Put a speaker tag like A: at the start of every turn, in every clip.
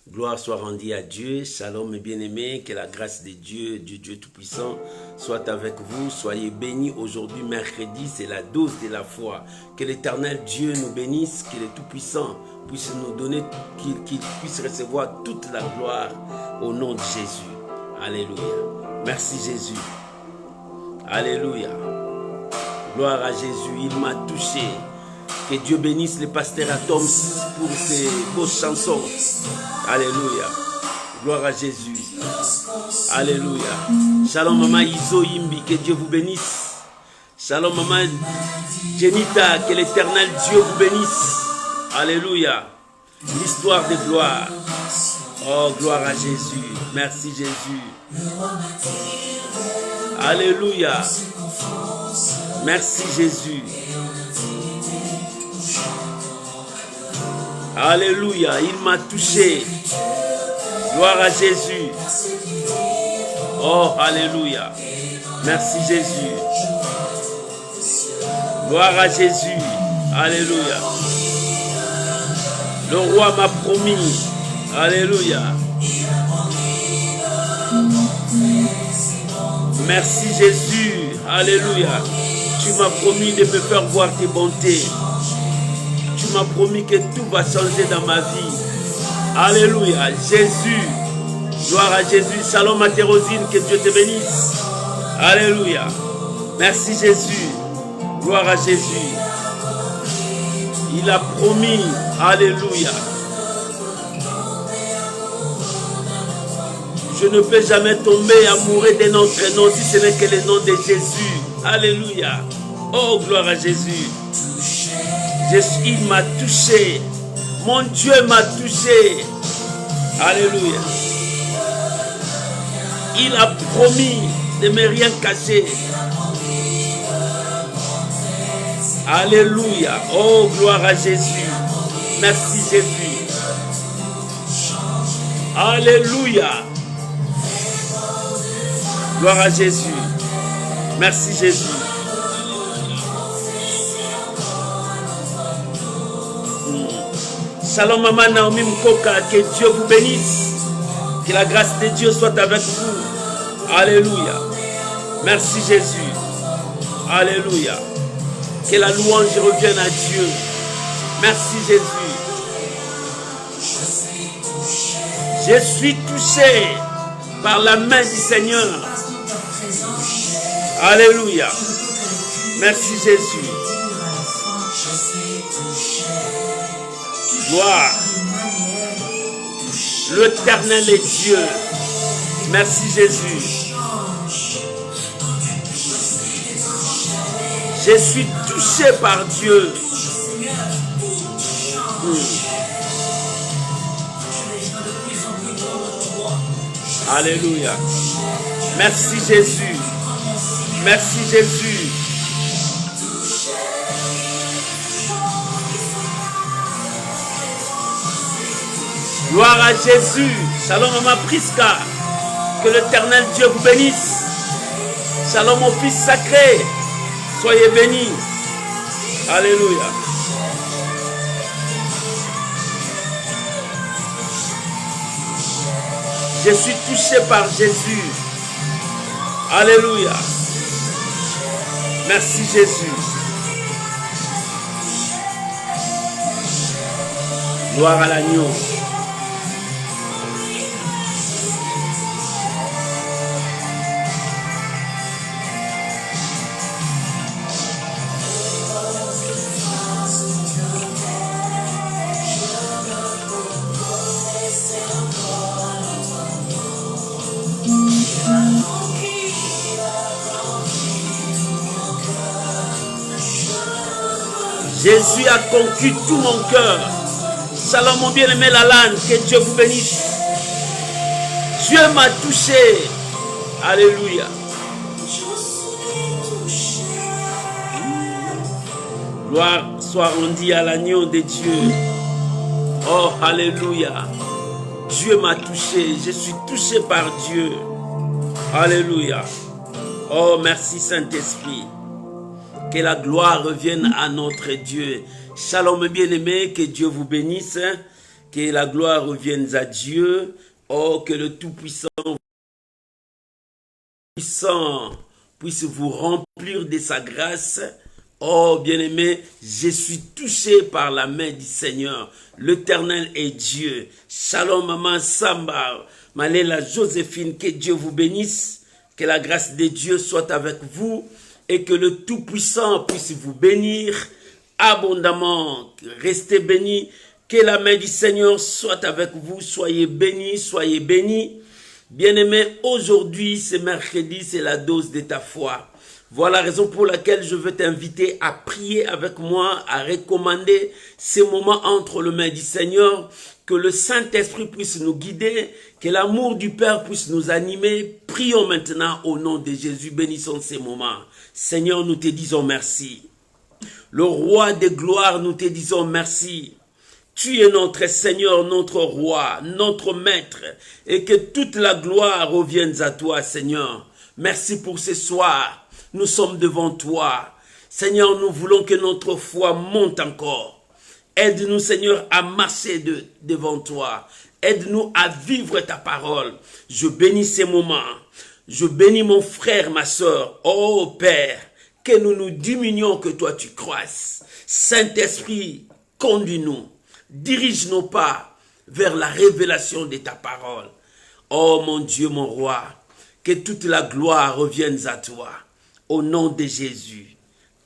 A: Gloire soit rendue à Dieu. Shalom, bien-aimés. Que la grâce de Dieu, du Dieu Tout-Puissant, soit avec vous. Soyez bénis aujourd'hui, mercredi. C'est la dose de la foi. Que l'Éternel Dieu nous bénisse. Que le Tout-Puissant puisse nous donner, qu'il puisse recevoir toute la gloire au nom de Jésus. Alléluia. Merci Jésus. Alléluia. Gloire à Jésus. Il m'a touché. Que Dieu bénisse le pasteur Atom pour ses beaux chansons. Alléluia. Gloire à Jésus. Alléluia. Shalom maman Iso Imbi, que Dieu vous bénisse. Shalom maman Jenita, que l'Éternel Dieu vous bénisse. Alléluia. L'histoire de gloire. Oh, gloire à Jésus. Merci Jésus. Alléluia. Merci Jésus. Alléluia, il m'a touché. Gloire à Jésus. Oh, alléluia. Merci Jésus. Gloire à Jésus. Alléluia. Le roi m'a promis. Alléluia. Merci Jésus. Alléluia. Tu m'as promis de me faire voir tes bontés. Tu m'as promis que tout va changer dans ma vie. Alléluia. Jésus. Gloire à Jésus. Shalom à Thérosine. Que Dieu te bénisse. Alléluia. Merci Jésus. Gloire à Jésus. Il a promis. Alléluia. Je ne peux jamais tomber amoureux de notre nom si ce n'est que le nom de Jésus. Alléluia. Oh, gloire à Jésus. Il m'a touché. Mon Dieu m'a touché. Alléluia. Il a promis de ne me rien cacher. Alléluia. Oh, gloire à Jésus. Merci Jésus. Alléluia. Gloire à Jésus. Merci Jésus. Shalom maman Naomi Mkoka, que Dieu vous bénisse. Que la grâce de Dieu soit avec vous. Alléluia. Merci Jésus. Alléluia. Que la louange revienne à Dieu. Merci Jésus. Je suis touché par la main du Seigneur. Alléluia. Merci Jésus. Gloire. L'Éternel est Dieu. Merci Jésus. Je suis touché par Dieu. Alléluia. Merci Jésus. Merci Jésus. Gloire à Jésus. Shalom maman Priska. Que l'Éternel Dieu vous bénisse. Shalom mon fils sacré. Soyez bénis. Alléluia. Je suis touché par Jésus. Alléluia. Merci Jésus. Gloire à l'agneau. Jésus a conquis tout mon cœur. Shalom mon bien-aimé Lalan, que Dieu vous bénisse. Dieu m'a touché. Alléluia. Gloire soit rendue à l'agneau de Dieu. Oh, alléluia. Dieu m'a touché. Je suis touché par Dieu. Alléluia. Oh, merci Saint-Esprit. Que la gloire revienne à notre Dieu. Shalom bien-aimés, que Dieu vous bénisse. Que la gloire revienne à Dieu. Oh, que le Tout-Puissant puisse vous remplir de sa grâce. Oh, bien-aimé, je suis touché par la main du Seigneur. L'Éternel est Dieu. Shalom, maman Samba, Maléla Joséphine, que Dieu vous bénisse. Que la grâce de Dieu soit avec vous et que le Tout-Puissant puisse vous bénir abondamment. Restez bénis. Que la main du Seigneur soit avec vous. Soyez bénis, soyez bénis. Bien-aimé, aujourd'hui, c'est mercredi, c'est la dose de ta foi. Voilà la raison pour laquelle je veux t'inviter à prier avec moi, à recommander ces moments entre les mains du Seigneur, que le Saint-Esprit puisse nous guider, que l'amour du Père puisse nous animer. Prions maintenant au nom de Jésus, bénissons ces moments. Seigneur, nous te disons merci. Le roi de gloire, nous te disons merci. Tu es notre Seigneur, notre roi, notre maître, et que toute la gloire revienne à toi, Seigneur. Merci pour ce soir. Nous sommes devant toi. Seigneur, nous voulons que notre foi monte encore. Aide-nous, Seigneur, à marcher devant toi. Aide-nous à vivre ta parole. Je bénis ces moments. Je bénis mon frère, ma soeur. Oh Père, que nous nous diminuions, que toi tu croisses. Saint-Esprit, conduis-nous. Dirige nos pas vers la révélation de ta parole. Oh mon Dieu, mon roi, que toute la gloire revienne à toi. Au nom de Jésus.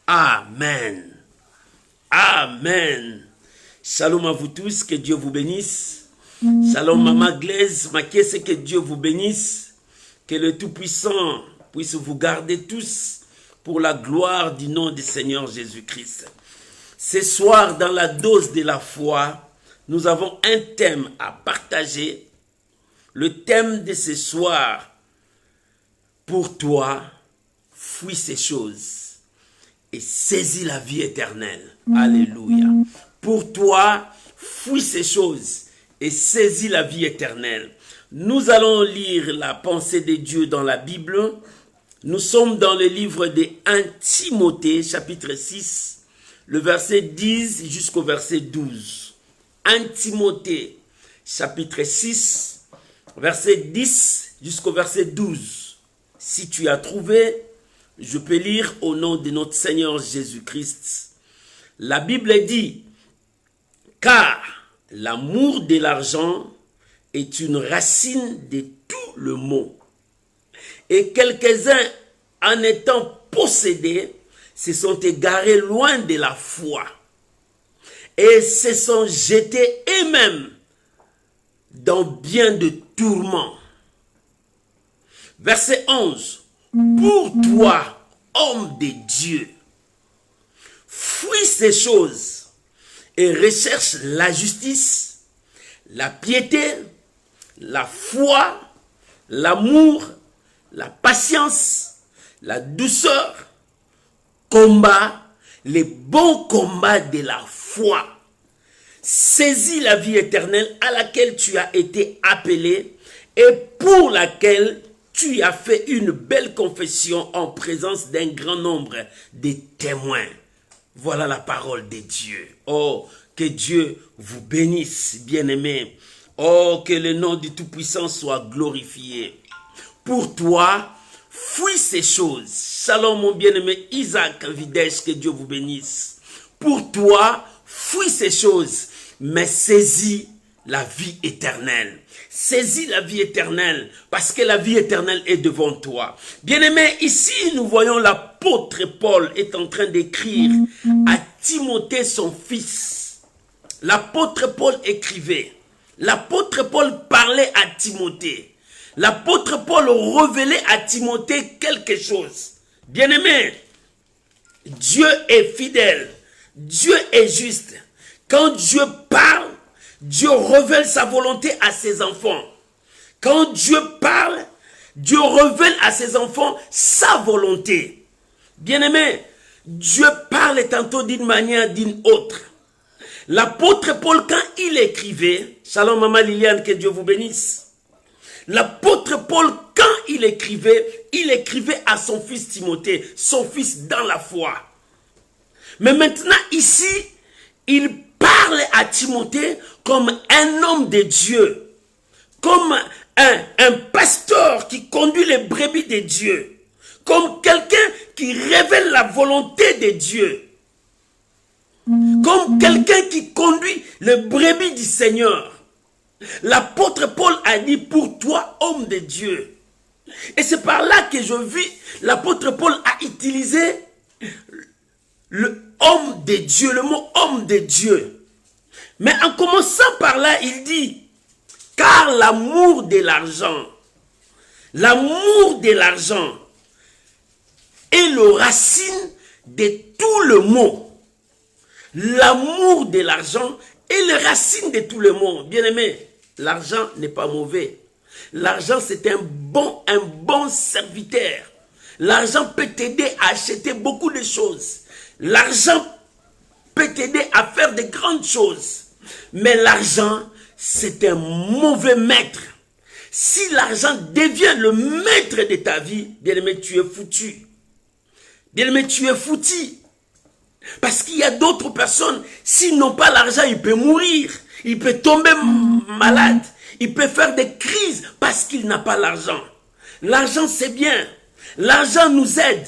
A: Amen. Amen. Shalom à vous tous, que Dieu vous bénisse. Shalom Maman Glaise, ma caisse, que Dieu vous bénisse. Que le Tout-Puissant puisse vous garder tous pour la gloire du nom du Seigneur Jésus-Christ. Ce soir, dans la dose de la foi, nous avons un thème à partager. Le thème de ce soir, pour toi, fuis ces choses et saisis la vie éternelle. Alléluia. Pour toi, fuis ces choses et saisis la vie éternelle. Nous allons lire la pensée de Dieu dans la Bible. Nous sommes dans le livre de 1 Timothée, chapitre 6, le verset 10 jusqu'au verset 12. 1 Timothée, chapitre 6, verset 10 jusqu'au verset 12. Si tu as trouvé, je peux lire au nom de notre Seigneur Jésus-Christ. La Bible dit, « Car l'amour de l'argent est une racine de tout le maux. Et quelques-uns, en étant possédés, se sont égarés loin de la foi et se sont jetés eux-mêmes dans bien de tourments. » Verset 11. Pour toi, homme de Dieu, fuis ces choses et recherche la justice, la piété, la foi, l'amour, la patience, la douceur, combat, les bons combats de la foi. Saisis la vie éternelle à laquelle tu as été appelé et pour laquelle tu as fait une belle confession en présence d'un grand nombre de témoins. Voilà la parole de Dieu. Oh, que Dieu vous bénisse, bien-aimés. Oh, que le nom du Tout-Puissant soit glorifié. Pour toi, fuis ces choses. Shalom, mon bien-aimé Isaac Videsh, que Dieu vous bénisse. Pour toi, fuis ces choses, mais saisis la vie éternelle. Saisis la vie éternelle, parce que la vie éternelle est devant toi. Bien-aimé, ici, nous voyons l'apôtre Paul est en train d'écrire à Timothée, son fils. L'apôtre Paul écrivait. L'apôtre Paul parlait à Timothée. L'apôtre Paul révélait à Timothée quelque chose. Bien-aimé, Dieu est fidèle. Dieu est juste. Quand Dieu parle, Dieu révèle sa volonté à ses enfants. Quand Dieu parle, Dieu révèle à ses enfants sa volonté. Bien-aimé, Dieu parle tantôt d'une manière, d'une autre. L'apôtre Paul, quand il écrivait, Shalom Maman Liliane, que Dieu vous bénisse. L'apôtre Paul, quand il écrivait à son fils Timothée, son fils dans la foi. Mais maintenant, ici, il parle parle à Timothée comme un homme de Dieu, comme un pasteur qui conduit les brebis de Dieu, comme quelqu'un qui révèle la volonté de Dieu, comme quelqu'un qui conduit les brebis du Seigneur. L'apôtre Paul a dit, pour toi, homme de Dieu. Et c'est par là que je vis, l'apôtre Paul a utilisé le homme de Dieu, le mot homme de Dieu. Mais en commençant par là, il dit, car l'amour de l'argent est le racine de tout le mot. L'amour de l'argent est le racine de tout le mot. Bien-aimé, l'argent n'est pas mauvais. L'argent, c'est un bon serviteur. L'argent peut t'aider à acheter beaucoup de choses. L'argent peut t'aider à faire de grandes choses. Mais l'argent, c'est un mauvais maître. Si l'argent devient le maître de ta vie, bien-aimé, tu es foutu. Bien-aimé, tu es foutu. Parce qu'il y a d'autres personnes, s'ils n'ont pas l'argent, ils peuvent mourir. Ils peuvent tomber malades. Ils peuvent faire des crises parce qu'ils n'ont pas l'argent. L'argent, c'est bien. L'argent nous aide.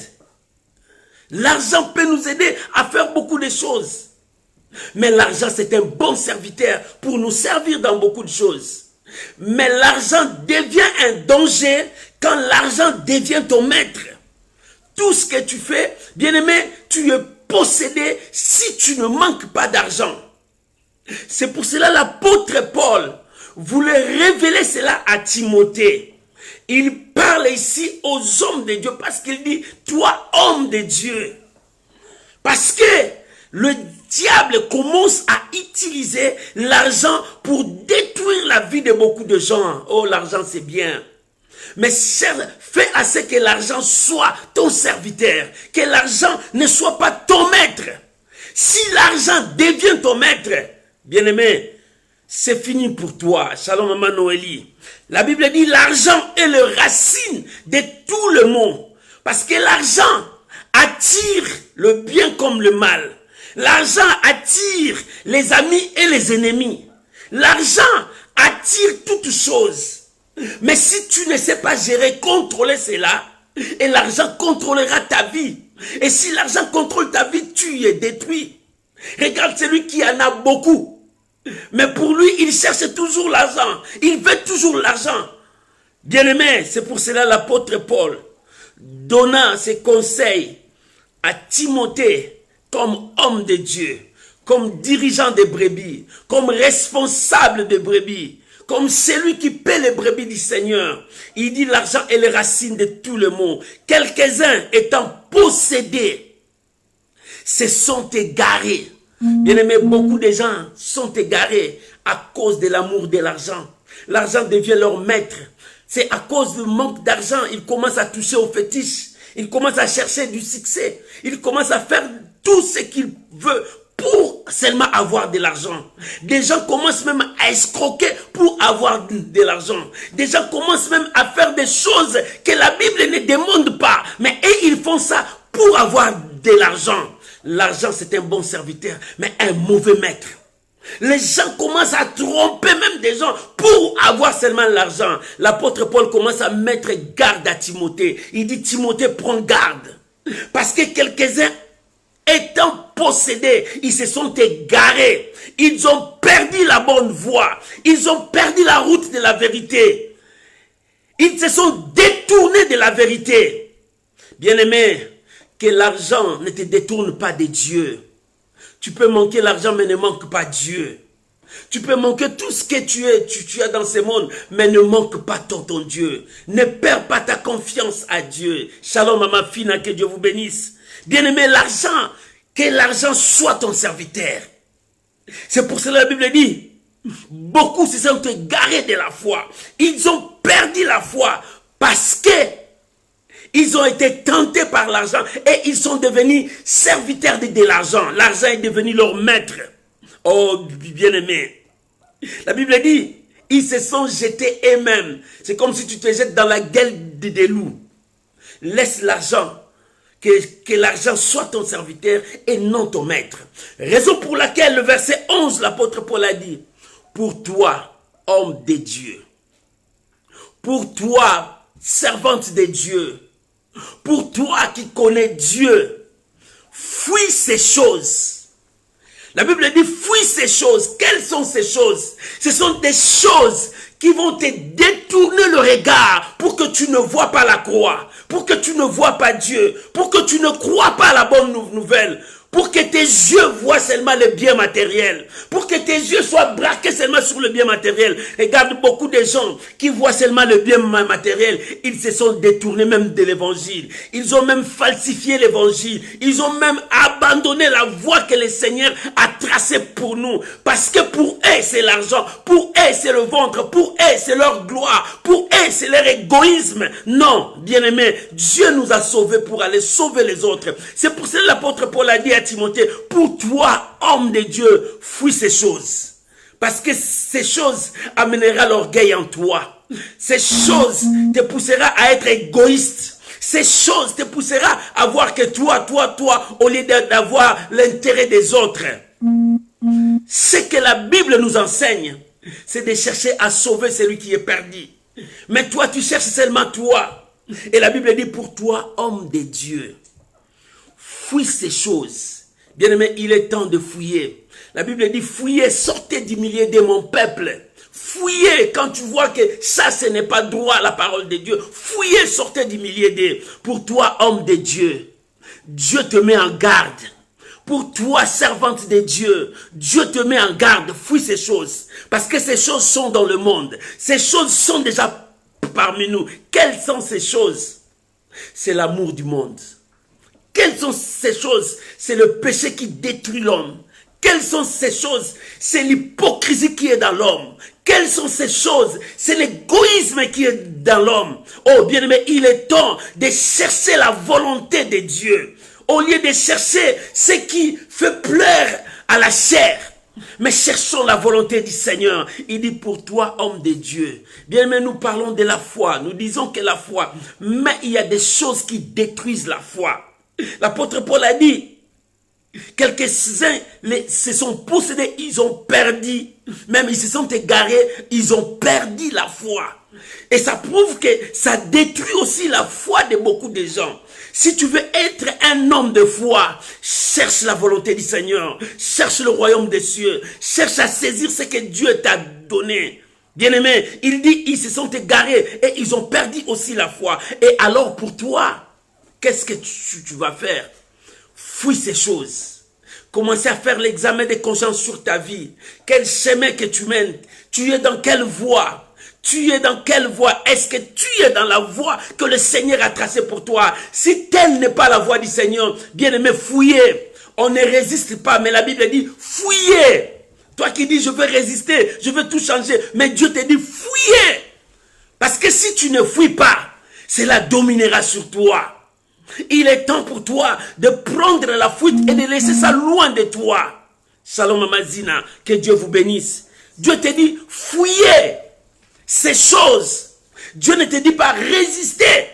A: L'argent peut nous aider à faire beaucoup de choses. Mais l'argent, c'est un bon serviteur pour nous servir dans beaucoup de choses. Mais l'argent devient un danger quand l'argent devient ton maître. Tout ce que tu fais, bien-aimé, tu es possédé si tu ne manques pas d'argent. C'est pour cela l'apôtre Paul voulait révéler cela à Timothée. Il parle ici aux hommes de Dieu parce qu'il dit, toi homme de Dieu. Parce que le diable commence à utiliser l'argent pour détruire la vie de beaucoup de gens. Oh, l'argent c'est bien. Mais fais à ce que l'argent soit ton serviteur. Que l'argent ne soit pas ton maître. Si l'argent devient ton maître, bien-aimé, c'est fini pour toi. Shalom, maman Noélie. La Bible dit, l'argent est le racine de tout le monde. Parce que l'argent attire le bien comme le mal. L'argent attire les amis et les ennemis. L'argent attire toutes choses. Mais si tu ne sais pas gérer, contrôler cela, et l'argent contrôlera ta vie. Et si l'argent contrôle ta vie, tu es détruit. Regarde celui qui en a beaucoup. Mais pour lui, il cherche toujours l'argent. Il veut toujours l'argent. Bien-aimé, c'est pour cela l'apôtre Paul donna ses conseils à Timothée comme homme de Dieu, comme dirigeant des brebis, comme responsable des brebis, comme celui qui paie les brebis du Seigneur. Il dit l'argent est les racines de tout le monde. Quelques-uns étant possédés se sont égarés. Bien aimé, beaucoup de gens sont égarés à cause de l'amour de l'argent. L'argent devient leur maître. C'est à cause du manque d'argent, ils commencent à toucher aux fétiches. Ils commencent à chercher du succès. Ils commencent à faire tout ce qu'ils veulent pour seulement avoir de l'argent. Des gens commencent même à escroquer pour avoir de l'argent. Des gens commencent même à faire des choses que la Bible ne demande pas. Mais ils font ça pour avoir de l'argent. L'argent, c'est un bon serviteur, mais un mauvais maître. Les gens commencent à tromper même des gens pour avoir seulement l'argent. L'apôtre Paul commence à mettre garde à Timothée. Il dit, Timothée, prends garde. Parce que quelques-uns étant possédés, ils se sont égarés. Ils ont perdu la bonne voie. Ils ont perdu la route de la vérité. Ils se sont détournés de la vérité. Bien-aimé, que l'argent ne te détourne pas de Dieu. Tu peux manquer l'argent, mais ne manque pas Dieu. Tu peux manquer tout ce que tu as dans ce monde, mais ne manque pas ton Dieu. Ne perds pas ta confiance à Dieu. Shalom, maman Fina, que Dieu vous bénisse. Bien-aimé, l'argent, que l'argent soit ton serviteur. C'est pour cela que la Bible dit, beaucoup se sont égarés de la foi. Ils ont perdu la foi parce que ils ont été tentés par l'argent et ils sont devenus serviteurs de l'argent. L'argent est devenu leur maître. Oh, bien-aimé. La Bible dit, ils se sont jetés eux-mêmes. C'est comme si tu te jettes dans la gueule des loups. Laisse l'argent que l'argent soit ton serviteur et non ton maître. Raison pour laquelle le verset 11, l'apôtre Paul a dit, pour toi, homme de Dieu, pour toi, servante de Dieu, pour toi qui connais Dieu, fuis ces choses. La Bible dit, fuis ces choses. Quelles sont ces choses? Ce sont des choses qui vont te détourner le regard pour que tu ne vois pas la croix, pour que tu ne vois pas Dieu, pour que tu ne crois pas à la bonne nouvelle, pour que tes yeux voient seulement le bien matériel, pour que tes yeux soient braqués seulement sur le bien matériel. Regarde beaucoup de gens qui voient seulement le bien matériel, ils se sont détournés même de l'évangile. Ils ont même falsifié l'évangile. Ils ont même abandonné la voie que le Seigneur a tracée pour nous. Parce que pour eux, c'est l'argent. Pour eux, c'est le ventre. Pour eux, c'est leur gloire. Pour eux, c'est leur égoïsme. Non, bien-aimé, Dieu nous a sauvés pour aller sauver les autres. C'est pour cela que l'apôtre Paul a dit à Timothée, pour toi, homme de Dieu, fuis ces choses. Parce que ces choses amèneront l'orgueil en toi. Ces choses te poussera à être égoïste. Ces choses te poussera à voir que toi, au lieu d'avoir l'intérêt des autres. Ce que la Bible nous enseigne, c'est de chercher à sauver celui qui est perdu. Mais toi, tu cherches seulement toi. Et la Bible dit, pour toi, homme de Dieu, fuis ces choses. Bien-aimé, il est temps de fouiller. La Bible dit, fouillez, sortez du milieu de mon peuple. Fouillez quand tu vois que ça, ce n'est pas droit à la parole de Dieu. Fouillez, sortez du milieu d'eux. Pour toi, homme de Dieu, Dieu te met en garde. Pour toi, servante de Dieu, Dieu te met en garde. Fuis ces choses. Parce que ces choses sont dans le monde. Ces choses sont déjà parmi nous. Quelles sont ces choses? C'est l'amour du monde. Quelles sont ces choses? C'est le péché qui détruit l'homme. Quelles sont ces choses? C'est l'hypocrisie qui est dans l'homme. Quelles sont ces choses? C'est l'égoïsme qui est dans l'homme. Oh bien-aimé, il est temps de chercher la volonté de Dieu. Au lieu de chercher ce qui fait plaire à la chair. Mais cherchons la volonté du Seigneur. Il dit pour toi, homme de Dieu. Bien-aimé, nous parlons de la foi. Nous disons que la foi. Mais il y a des choses qui détruisent la foi. L'apôtre Paul a dit, quelques-uns se sont possédés, ils ont perdu, même ils se sont égarés, ils ont perdu la foi. Et ça prouve que ça détruit aussi la foi de beaucoup de gens. Si tu veux être un homme de foi, cherche la volonté du Seigneur, cherche le royaume des cieux, cherche à saisir ce que Dieu t'a donné. Bien-aimé, il dit, ils se sont égarés et ils ont perdu aussi la foi. Et alors pour toi, qu'est-ce que tu vas faire? Fuis ces choses. Commencez à faire l'examen de conscience sur ta vie. Quel chemin que tu mènes? Tu es dans quelle voie? Tu es dans quelle voie? Est-ce que tu es dans la voie que le Seigneur a tracée pour toi? Si telle n'est pas la voie du Seigneur, bien-aimé, fouillez. On ne résiste pas, mais la Bible dit, fouillez. Toi qui dis, je veux résister, je veux tout changer. Mais Dieu te dit, fouillez. Parce que si tu ne fouilles pas, cela dominera sur toi. Il est temps pour toi de prendre la fuite et de laisser ça loin de toi. Shalom Amazina, que Dieu vous bénisse. Dieu te dit, fouillez ces choses. Dieu ne te dit pas résister.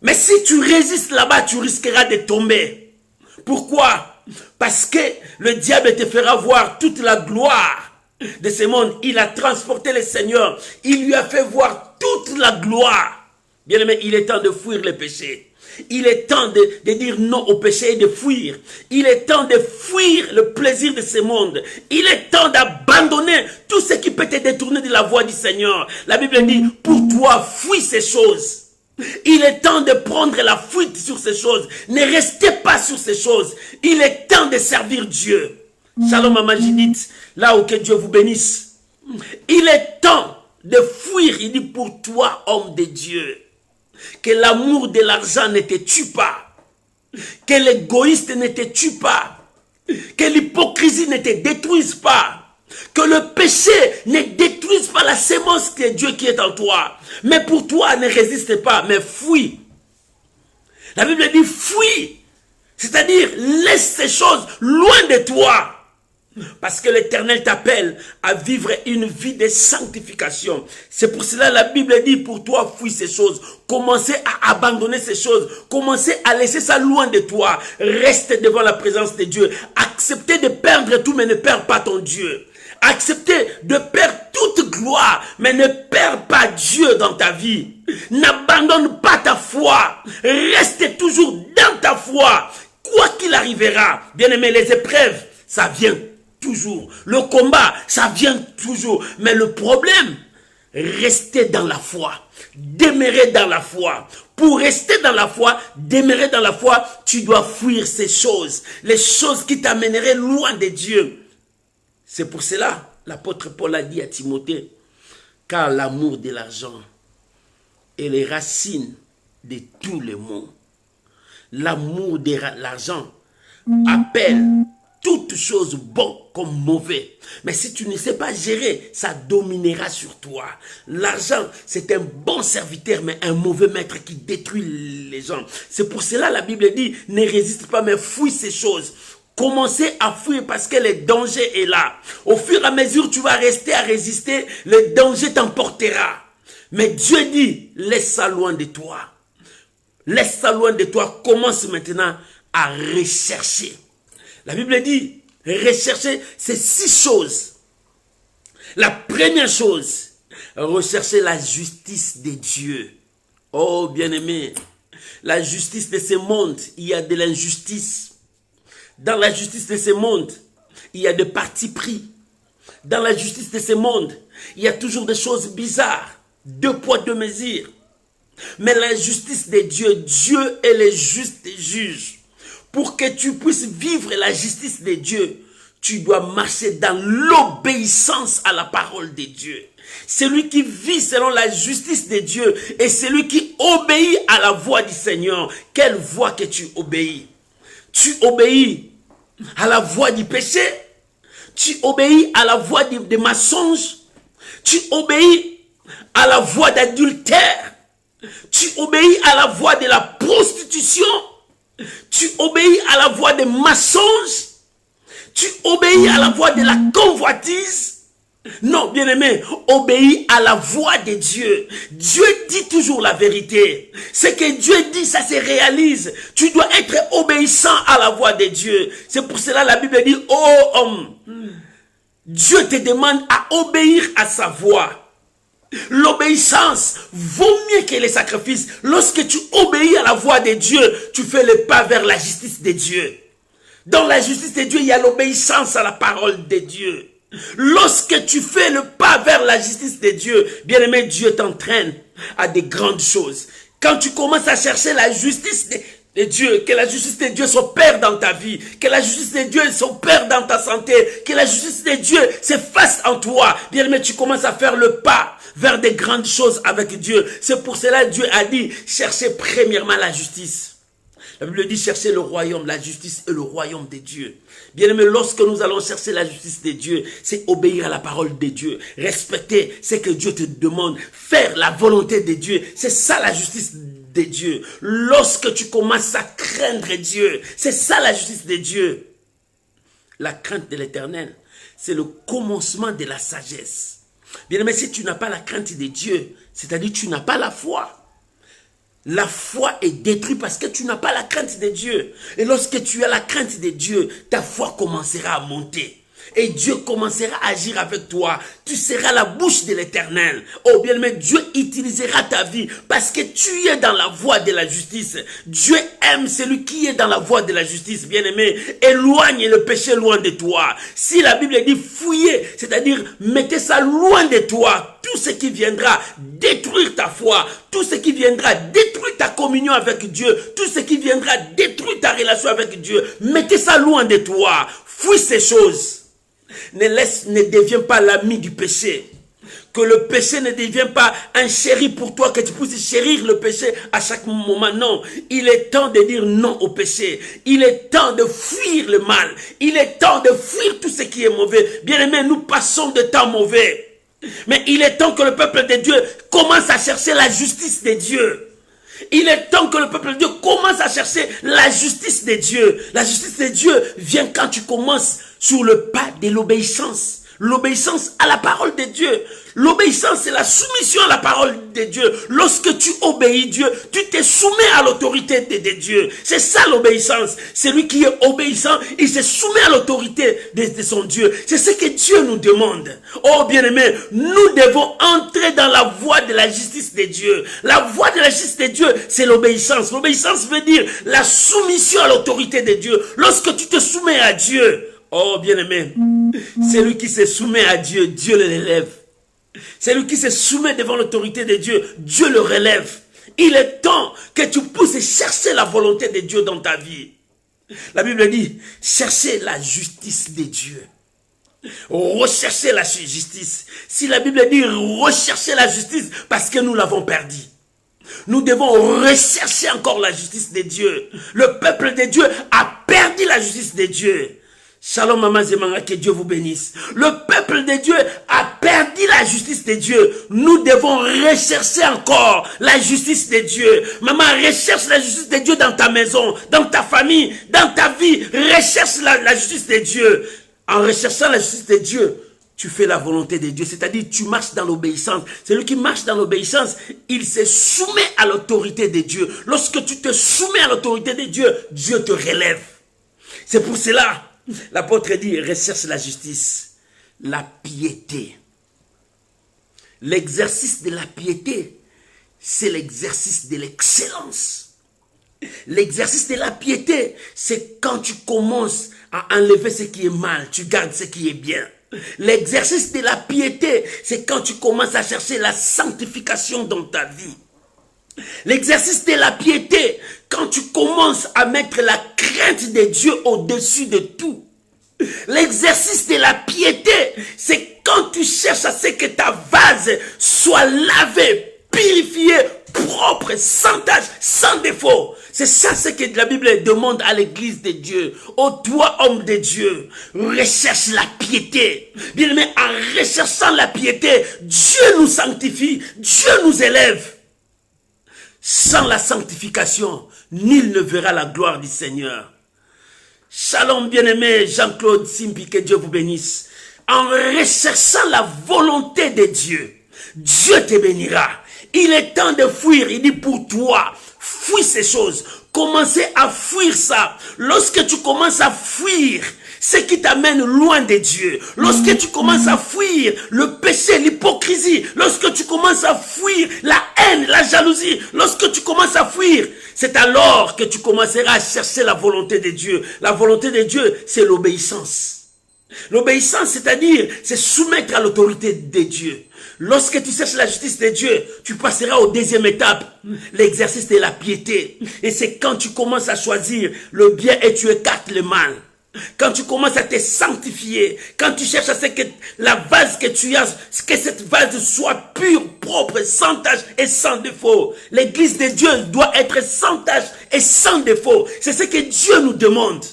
A: Mais si tu résistes là-bas, tu risqueras de tomber. Pourquoi? Parce que le diable te fera voir toute la gloire de ce monde. Il a transporté le Seigneur. Il lui a fait voir toute la gloire. Bien aimé, il est temps de fuir le péché. Il est temps de dire non au péché et de fuir. Il est temps de fuir le plaisir de ce monde. Il est temps d'abandonner tout ce qui peut te détourner de la voie du Seigneur. La Bible dit, pour toi, fuis ces choses. Il est temps de prendre la fuite sur ces choses. Ne restez pas sur ces choses. Il est temps de servir Dieu. Shalom Mama Judith, là où que Dieu vous bénisse. Il est temps de fuir. Il dit, pour toi, homme de Dieu. Que l'amour de l'argent ne te tue pas. Que l'égoïste ne te tue pas. Que l'hypocrisie ne te détruise pas. Que le péché ne détruise pas la sémence de Dieu qui est en toi. Mais pour toi, ne résiste pas, mais fuis. La Bible dit fuis. C'est-à-dire, laisse ces choses loin de toi. Parce que l'Éternel t'appelle à vivre une vie de sanctification. C'est pour cela la Bible dit, pour toi, fuis ces choses. Commencez à abandonner ces choses. Commencez à laisser ça loin de toi. Reste devant la présence de Dieu. Acceptez de perdre tout, mais ne perds pas ton Dieu. Acceptez de perdre toute gloire, mais ne perds pas Dieu dans ta vie. N'abandonne pas ta foi. Reste toujours dans ta foi. Quoi qu'il arrivera, bien-aimé, les épreuves, ça vient toujours. Le combat, ça vient toujours. Mais le problème, restez dans la foi. Demeurer dans la foi. Pour rester dans la foi, demeurer dans la foi, tu dois fuir ces choses. Les choses qui t'amèneraient loin de Dieu. C'est pour cela, l'apôtre Paul a dit à Timothée, car l'amour de l'argent est les racines de tous les maux. L'amour de l'argent appelle toutes choses bonnes comme mauvais. Mais si tu ne sais pas gérer, ça dominera sur toi. L'argent, c'est un bon serviteur, mais un mauvais maître qui détruit les gens. C'est pour cela la Bible dit, ne résiste pas, mais fuis ces choses. Commencez à fuir parce que le danger est là. Au fur et à mesure, tu vas rester à résister, le danger t'emportera. Mais Dieu dit, laisse ça loin de toi. Laisse ça loin de toi. Commence maintenant à rechercher. La Bible dit, rechercher, c'est 6 choses. La première chose, rechercher la justice de Dieu. Oh, bien-aimé, la justice de ce monde, il y a de l'injustice. Dans la justice de ce monde, il y a des partis pris. Dans la justice de ce monde, il y a toujours des choses bizarres. 2 poids, 2 mesures. Mais la justice de Dieu, Dieu est le juste juge. Pour que tu puisses vivre la justice de Dieu, tu dois marcher dans l'obéissance à la parole de Dieu. Celui qui vit selon la justice de Dieu est celui qui obéit à la voix du Seigneur. Quelle voix que tu obéis? Tu obéis à la voix du péché? Tu obéis à la voix des mensonges? Tu obéis à la voix d'adultère? Tu obéis à la voix de la prostitution? Tu obéis à la voix des mensonges? Tu obéis à la voix de la convoitise? Non, bien-aimé, obéis à la voix de Dieu. Dieu dit toujours la vérité. Ce que Dieu dit, ça se réalise. Tu dois être obéissant à la voix de Dieu. C'est pour cela la Bible dit, ô homme, Dieu te demande à obéir à sa voix. L'obéissance vaut mieux que les sacrifices. Lorsque tu obéis à la voix de Dieu, tu fais le pas vers la justice de Dieu. Dans la justice de Dieu, il y a l'obéissance à la parole de Dieu. Lorsque tu fais le pas vers la justice de Dieu, bien-aimé, Dieu t'entraîne à des grandes choses. Quand tu commences à chercher la justice de Dieu, que la justice de Dieu s'opère dans ta vie, que la justice de Dieu s'opère dans ta santé, que la justice de Dieu s'efface en toi, bien-aimé, tu commences à faire le pas vers des grandes choses avec Dieu. C'est pour cela que Dieu a dit, cherchez premièrement la justice. La Bible dit, chercher le royaume, la justice et le royaume de Dieu. Bien-aimé, lorsque nous allons chercher la justice de Dieu, c'est obéir à la parole de Dieu, respecter ce que Dieu te demande, faire la volonté de Dieu. C'est ça la justice de Dieu. Lorsque tu commences à craindre Dieu, c'est ça la justice de Dieu. La crainte de l'Éternel, c'est le commencement de la sagesse. Bien-aimé, si tu n'as pas la crainte de Dieu, c'est-à-dire tu n'as pas la foi. La foi est détruite parce que tu n'as pas la crainte de Dieu. Et lorsque tu as la crainte de Dieu, ta foi commencera à monter. Et Dieu commencera à agir avec toi. Tu seras la bouche de l'Éternel. Oh bien-aimé, Dieu utilisera ta vie parce que tu es dans la voie de la justice. Dieu aime celui qui est dans la voie de la justice. Bien-aimé, éloigne le péché loin de toi. Si la Bible dit fouillez, c'est-à-dire mettez ça loin de toi. Tout ce qui viendra détruire ta foi, tout ce qui viendra détruire ta communion avec Dieu, tout ce qui viendra détruire ta relation avec Dieu, mettez ça loin de toi. Fuis ces choses. Ne deviens pas l'ami du péché. Que le péché ne devienne pas un chéri pour toi, que tu puisses chérir le péché à chaque moment. Non, il est temps de dire non au péché. Il est temps de fuir le mal. Il est temps de fuir tout ce qui est mauvais. Bien-aimés, nous passons de temps mauvais. Mais il est temps que le peuple de Dieu commence à chercher la justice de Dieu. Il est temps que le peuple de Dieu commence à chercher la justice de Dieu. La justice de Dieu vient quand tu commences sur le pas de l'obéissance. L'obéissance à la parole de Dieu. L'obéissance, c'est la soumission à la parole de Dieu. Lorsque tu obéis Dieu, tu te soumets à l'autorité de Dieu. C'est ça l'obéissance. Celui qui est obéissant, il se soumet à l'autorité de son Dieu. C'est ce que Dieu nous demande. Oh bien-aimés, nous devons entrer dans la voie de la justice de Dieu. La voie de la justice de Dieu, c'est l'obéissance. L'obéissance veut dire la soumission à l'autorité de Dieu. Lorsque tu te soumets à Dieu, oh bien-aimé, celui qui se soumet à Dieu, Dieu le relève. Celui qui se soumet devant l'autorité de Dieu, Dieu le relève. Il est temps que tu puisses chercher la volonté de Dieu dans ta vie. La Bible dit, cherchez la justice de Dieu. Recherchez la justice. Si la Bible dit rechercher la justice, parce que nous l'avons perdu. Nous devons rechercher encore la justice de Dieu. Le peuple de Dieu a perdu la justice de Dieu. Shalom maman Zemanga, que Dieu vous bénisse. Le peuple de Dieu a perdu la justice de Dieu. Nous devons rechercher encore la justice de Dieu. Maman, recherche la justice de Dieu dans ta maison, dans ta famille, dans ta vie. Recherche la justice de Dieu. En recherchant la justice de Dieu, tu fais la volonté de Dieu, c'est-à-dire tu marches dans l'obéissance. Celui qui marche dans l'obéissance, il se soumet à l'autorité de Dieu. Lorsque tu te soumets à l'autorité de Dieu, Dieu te relève. C'est pour cela, l'apôtre dit, recherche la justice, la piété. L'exercice de la piété, c'est l'exercice de l'excellence. L'exercice de la piété, c'est quand tu commences à enlever ce qui est mal, tu gardes ce qui est bien. L'exercice de la piété, c'est quand tu commences à chercher la sanctification dans ta vie. L'exercice de la piété, quand tu commences à mettre la crainte de Dieu au-dessus de tout. L'exercice de la piété, c'est quand tu cherches à ce que ta vase soit lavée, purifiée, propre, sans tache, sans défaut. C'est ça ce que la Bible demande à l'église de Dieu. Ô toi, homme de Dieu, recherche la piété. Bien aimé, en recherchant la piété, Dieu nous sanctifie, Dieu nous élève. Sans la sanctification, nul ne verra la gloire du Seigneur. Shalom bien-aimé, Jean-Claude Simpi, que Dieu vous bénisse. En recherchant la volonté de Dieu, Dieu te bénira. Il est temps de fuir, il dit pour toi, fuis ces choses. Commencez à fuir ça. Lorsque tu commences à fuir ce qui t'amène loin de Dieu, lorsque tu commences à fuir le péché, l'hypocrisie, lorsque tu commences à fuir la haine, la jalousie, lorsque tu commences à fuir, c'est alors que tu commenceras à chercher la volonté de Dieu. La volonté de Dieu, c'est l'obéissance. L'obéissance, c'est-à-dire, c'est soumettre à l'autorité de Dieu. Lorsque tu cherches la justice de Dieu, tu passeras au deuxième étape, l'exercice de la piété. Et c'est quand tu commences à choisir le bien et tu écartes le mal. Quand tu commences à te sanctifier, quand tu cherches à ce que la vase que tu as, que cette vase soit pure, propre, sans tache et sans défaut. L'église de Dieu doit être sans tache et sans défaut. C'est ce que Dieu nous demande.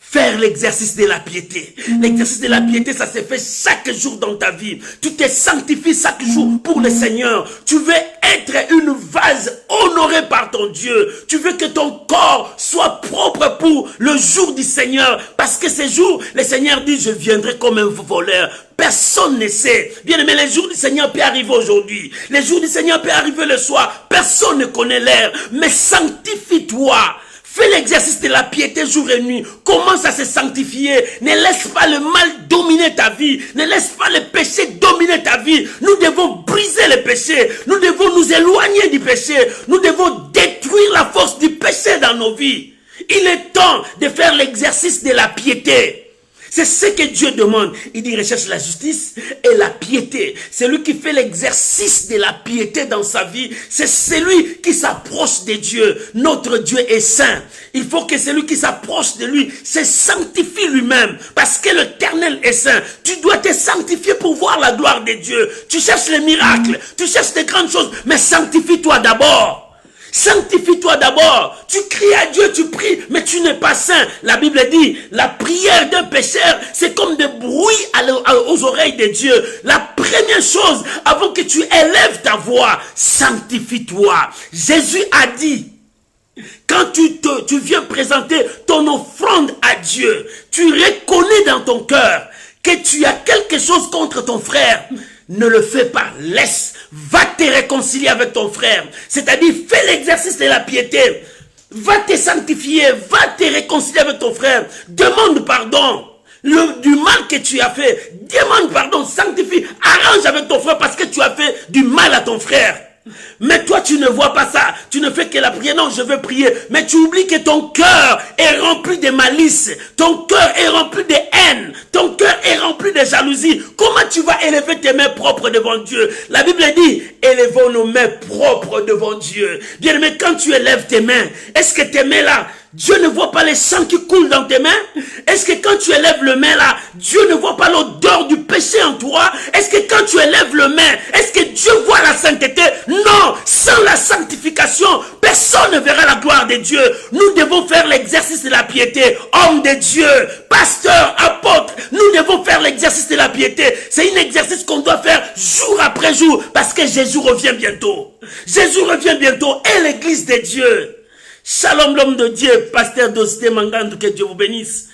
A: Faire l'exercice de la piété. L'exercice de la piété, ça se fait chaque jour dans ta vie. Tu te sanctifies chaque jour pour le Seigneur. Tu veux être une vase honorée par ton Dieu. Tu veux que ton corps soit propre pour le jour du Seigneur. Parce que ce jour, le Seigneur dit, je viendrai comme un voleur. Personne ne sait. Bien aimé, les jours du Seigneur peuvent arriver aujourd'hui. Les jours du Seigneur peuvent arriver le soir. Personne ne connaît l'heure. Mais sanctifie-toi. Fais l'exercice de la piété jour et nuit. Commence à se sanctifier. Ne laisse pas le mal dominer ta vie. Ne laisse pas le péché dominer ta vie. Nous devons briser le péché. Nous devons nous éloigner du péché. Nous devons détruire la force du péché dans nos vies. Il est temps de faire l'exercice de la piété. C'est ce que Dieu demande. Il dit recherche la justice et la piété. Celui qui fait l'exercice de la piété dans sa vie, c'est celui qui s'approche de Dieu. Notre Dieu est saint. Il faut que celui qui s'approche de lui se sanctifie lui-même. Parce que l'Éternel est saint. Tu dois te sanctifier pour voir la gloire de Dieu. Tu cherches les miracles, tu cherches des grandes choses, mais sanctifie-toi d'abord. Sanctifie-toi d'abord. Tu cries à Dieu, tu pries, mais tu n'es pas saint. La Bible dit, la prière d'un pécheur, c'est comme des bruits aux oreilles de Dieu. La première chose, avant que tu élèves ta voix, sanctifie-toi. Jésus a dit Quand tu viens présenter ton offrande à Dieu, tu reconnais dans ton cœur que tu as quelque chose contre ton frère. Ne le fais pas, laisse, va te réconcilier avec ton frère. C'est-à-dire, fais l'exercice de la piété. Va te sanctifier, va te réconcilier avec ton frère. Demande pardon. Du mal que tu as fait, demande pardon, sanctifie, arrange avec ton frère parce que tu as fait du mal à ton frère. Mais toi tu ne vois pas ça, tu ne fais que la prière, non je veux prier, mais tu oublies que ton cœur est rempli de malice, ton cœur est rempli de haine, ton cœur est rempli de jalousie. Comment tu vas élever tes mains propres devant Dieu? La Bible dit, élevons nos mains propres devant Dieu. Bien aimé, quand tu élèves tes mains, est-ce que tes mains là, Dieu ne voit pas les sang qui coulent dans tes mains? Est-ce que quand tu élèves le main là, Dieu ne voit pas l'odeur du péché en toi? Est-ce que quand tu élèves le main, est-ce que Dieu voit la sainteté? Non, sans la sanctification, personne ne verra la gloire de Dieu. Nous devons faire l'exercice de la piété. Homme de Dieu, pasteur, apôtre, nous devons faire l'exercice de la piété. C'est un exercice qu'on doit faire jour après jour parce que Jésus revient bientôt. Jésus revient bientôt et l'église de Dieu. Shalom l'homme de Dieu, pasteur Dosté Mangandou, que Dieu vous bénisse.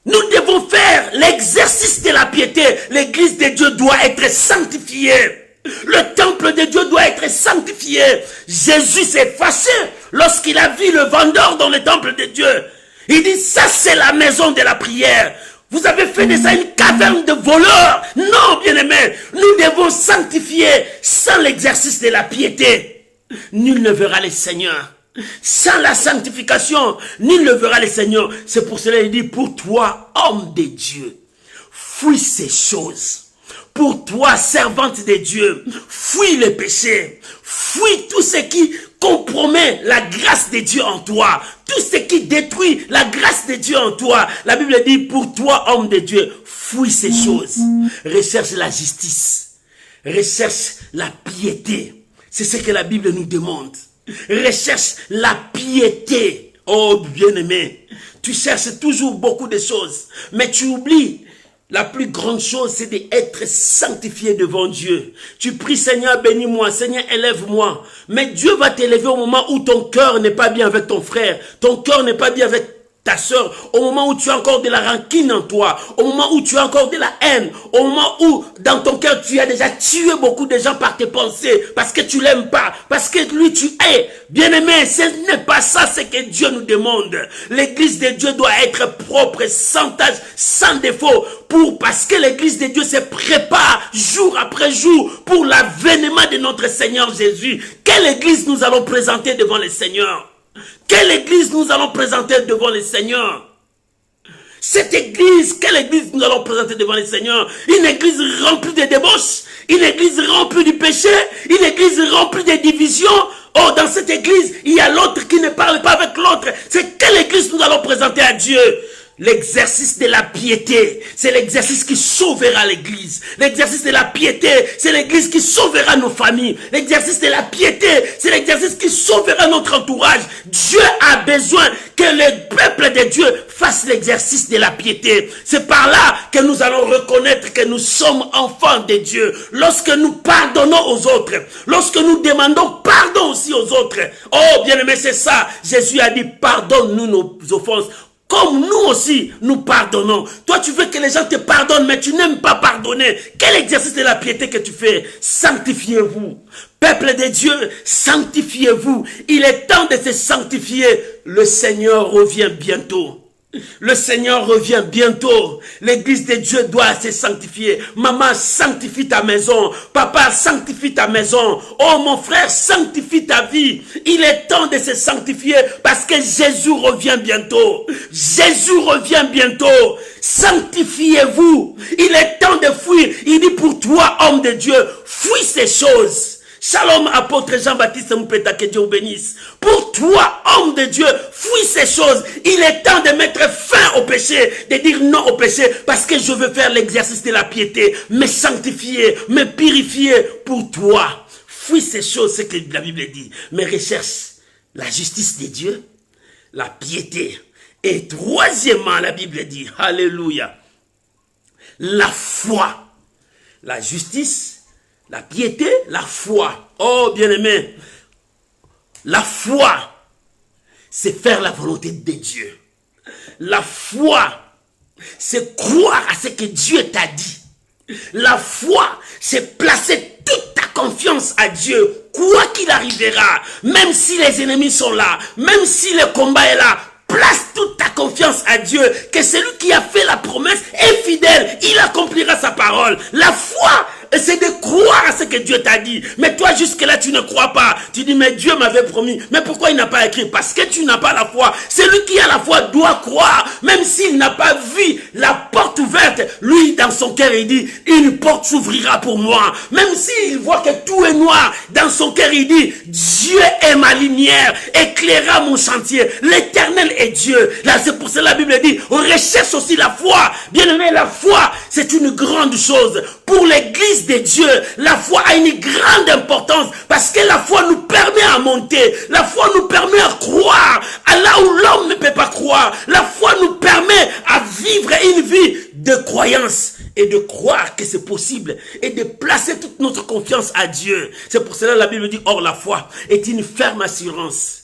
A: Nous devons faire l'exercice de la piété. L'église de Dieu doit être sanctifiée. Le temple de Dieu doit être sanctifié. Jésus s'est fâché lorsqu'il a vu le vendeur dans le temple de Dieu. Il dit, ça c'est la maison de la prière. Vous avez fait de ça une caverne de voleurs. Non, bien-aimés, nous devons sanctifier sans l'exercice de la piété. Nul ne verra le Seigneur. Sans la sanctification, nul ne verra le Seigneur. C'est pour cela qu'il dit, pour toi, homme de Dieu, fuis ces choses. Pour toi, servante de Dieu, fuis les péchés. Fuis tout ce qui compromet la grâce de Dieu en toi. Tout ce qui détruit la grâce de Dieu en toi. La Bible dit, pour toi, homme de Dieu, fuis ces choses. Recherche la justice. Recherche la piété. C'est ce que la Bible nous demande. Recherche la piété. Oh bien-aimé, tu cherches toujours beaucoup de choses, mais tu oublies la plus grande chose, c'est d'être sanctifié devant Dieu. Tu pries, Seigneur, bénis-moi, Seigneur, élève-moi. Mais Dieu va t'élever au moment où ton cœur n'est pas bien avec ton frère, ton cœur n'est pas bien avec ta soeur, au moment où tu as encore de la rancune en toi, au moment où tu as encore de la haine, au moment où dans ton cœur tu as déjà tué beaucoup de gens par tes pensées, parce que tu l'aimes pas, parce que lui tu es. Bien-aimé, ce n'est pas ça ce que Dieu nous demande. L'église de Dieu doit être propre, sans tache, sans défaut, parce que l'église de Dieu se prépare jour après jour pour l'avènement de notre Seigneur Jésus. Quelle église nous allons présenter devant le Seigneur? Quelle église nous allons présenter devant le Seigneur? Cette église, quelle église nous allons présenter devant le Seigneur? Une église remplie de débauches, une église remplie du péché, une église remplie de divisions. Oh, dans cette église, il y a l'autre qui ne parle pas avec l'autre. C'est quelle église nous allons présenter à Dieu? L'exercice de la piété, c'est l'exercice qui sauvera l'église. L'exercice de la piété, c'est l'église qui sauvera nos familles. L'exercice de la piété, c'est l'exercice qui sauvera notre entourage. Dieu a besoin que le peuple de Dieu fasse l'exercice de la piété. C'est par là que nous allons reconnaître que nous sommes enfants de Dieu. Lorsque nous pardonnons aux autres, lorsque nous demandons pardon aussi aux autres. Oh, bien-aimé, c'est ça. Jésus a dit, pardonne-nous nos offenses, comme nous aussi, nous pardonnons. Toi, tu veux que les gens te pardonnent, mais tu n'aimes pas pardonner. Quel exercice de la piété que tu fais? Sanctifiez-vous. Peuple de Dieu, sanctifiez-vous. Il est temps de se sanctifier. Le Seigneur revient bientôt. Le Seigneur revient bientôt. L'église de Dieu doit se sanctifier. Maman, sanctifie ta maison. Papa, sanctifie ta maison. Oh mon frère, sanctifie ta vie. Il est temps de se sanctifier parce que Jésus revient bientôt. Jésus revient bientôt. Sanctifiez-vous. Il est temps de fuir. Il dit pour toi, homme de Dieu, fuis ces choses. Shalom, apôtre Jean-Baptiste Moupeta, que Dieu vous bénisse. Pour toi, homme de Dieu, fuis ces choses. Il est temps de mettre fin au péché, de dire non au péché, parce que je veux faire l'exercice de la piété, me sanctifier, me purifier pour toi. Fuis ces choses, c'est ce que la Bible dit. Mais recherche la justice de Dieu, la piété. Et troisièmement, la Bible dit, alléluia, la foi, la justice, la piété, la foi. Oh, bien-aimé, la foi, c'est faire la volonté de Dieu. La foi, c'est croire à ce que Dieu t'a dit. La foi, c'est placer toute ta confiance à Dieu, quoi qu'il arrivera, même si les ennemis sont là, même si le combat est là. Place toute ta confiance à Dieu, que celui qui a fait la promesse est fidèle, il accomplira sa parole. La foi, c'est de croire à ce que Dieu t'a dit. Mais toi, jusque-là, tu ne crois pas. Tu dis, mais Dieu m'avait promis. Mais pourquoi il n'a pas écrit? Parce que tu n'as pas la foi. Celui qui a la foi doit croire, même s'il n'a pas vu la porte ouverte. Lui, dans son cœur, il dit, une porte s'ouvrira pour moi. Même s'il voit que tout est noir, dans son cœur, il dit, Dieu est ma lumière, éclairera mon chantier. L'Éternel est Dieu. Là, c'est pour cela la Bible dit, on recherche aussi la foi. Bien aimé, la foi, c'est une grande chose. Pour l'Église de Dieu, la foi a une grande importance parce que la foi nous permet à monter. La foi nous permet à croire à là où l'homme ne peut pas croire. La foi nous permet à vivre une vie de croyance et de croire que c'est possible et de placer toute notre confiance à Dieu. C'est pour cela que la Bible dit, or la foi est une ferme assurance.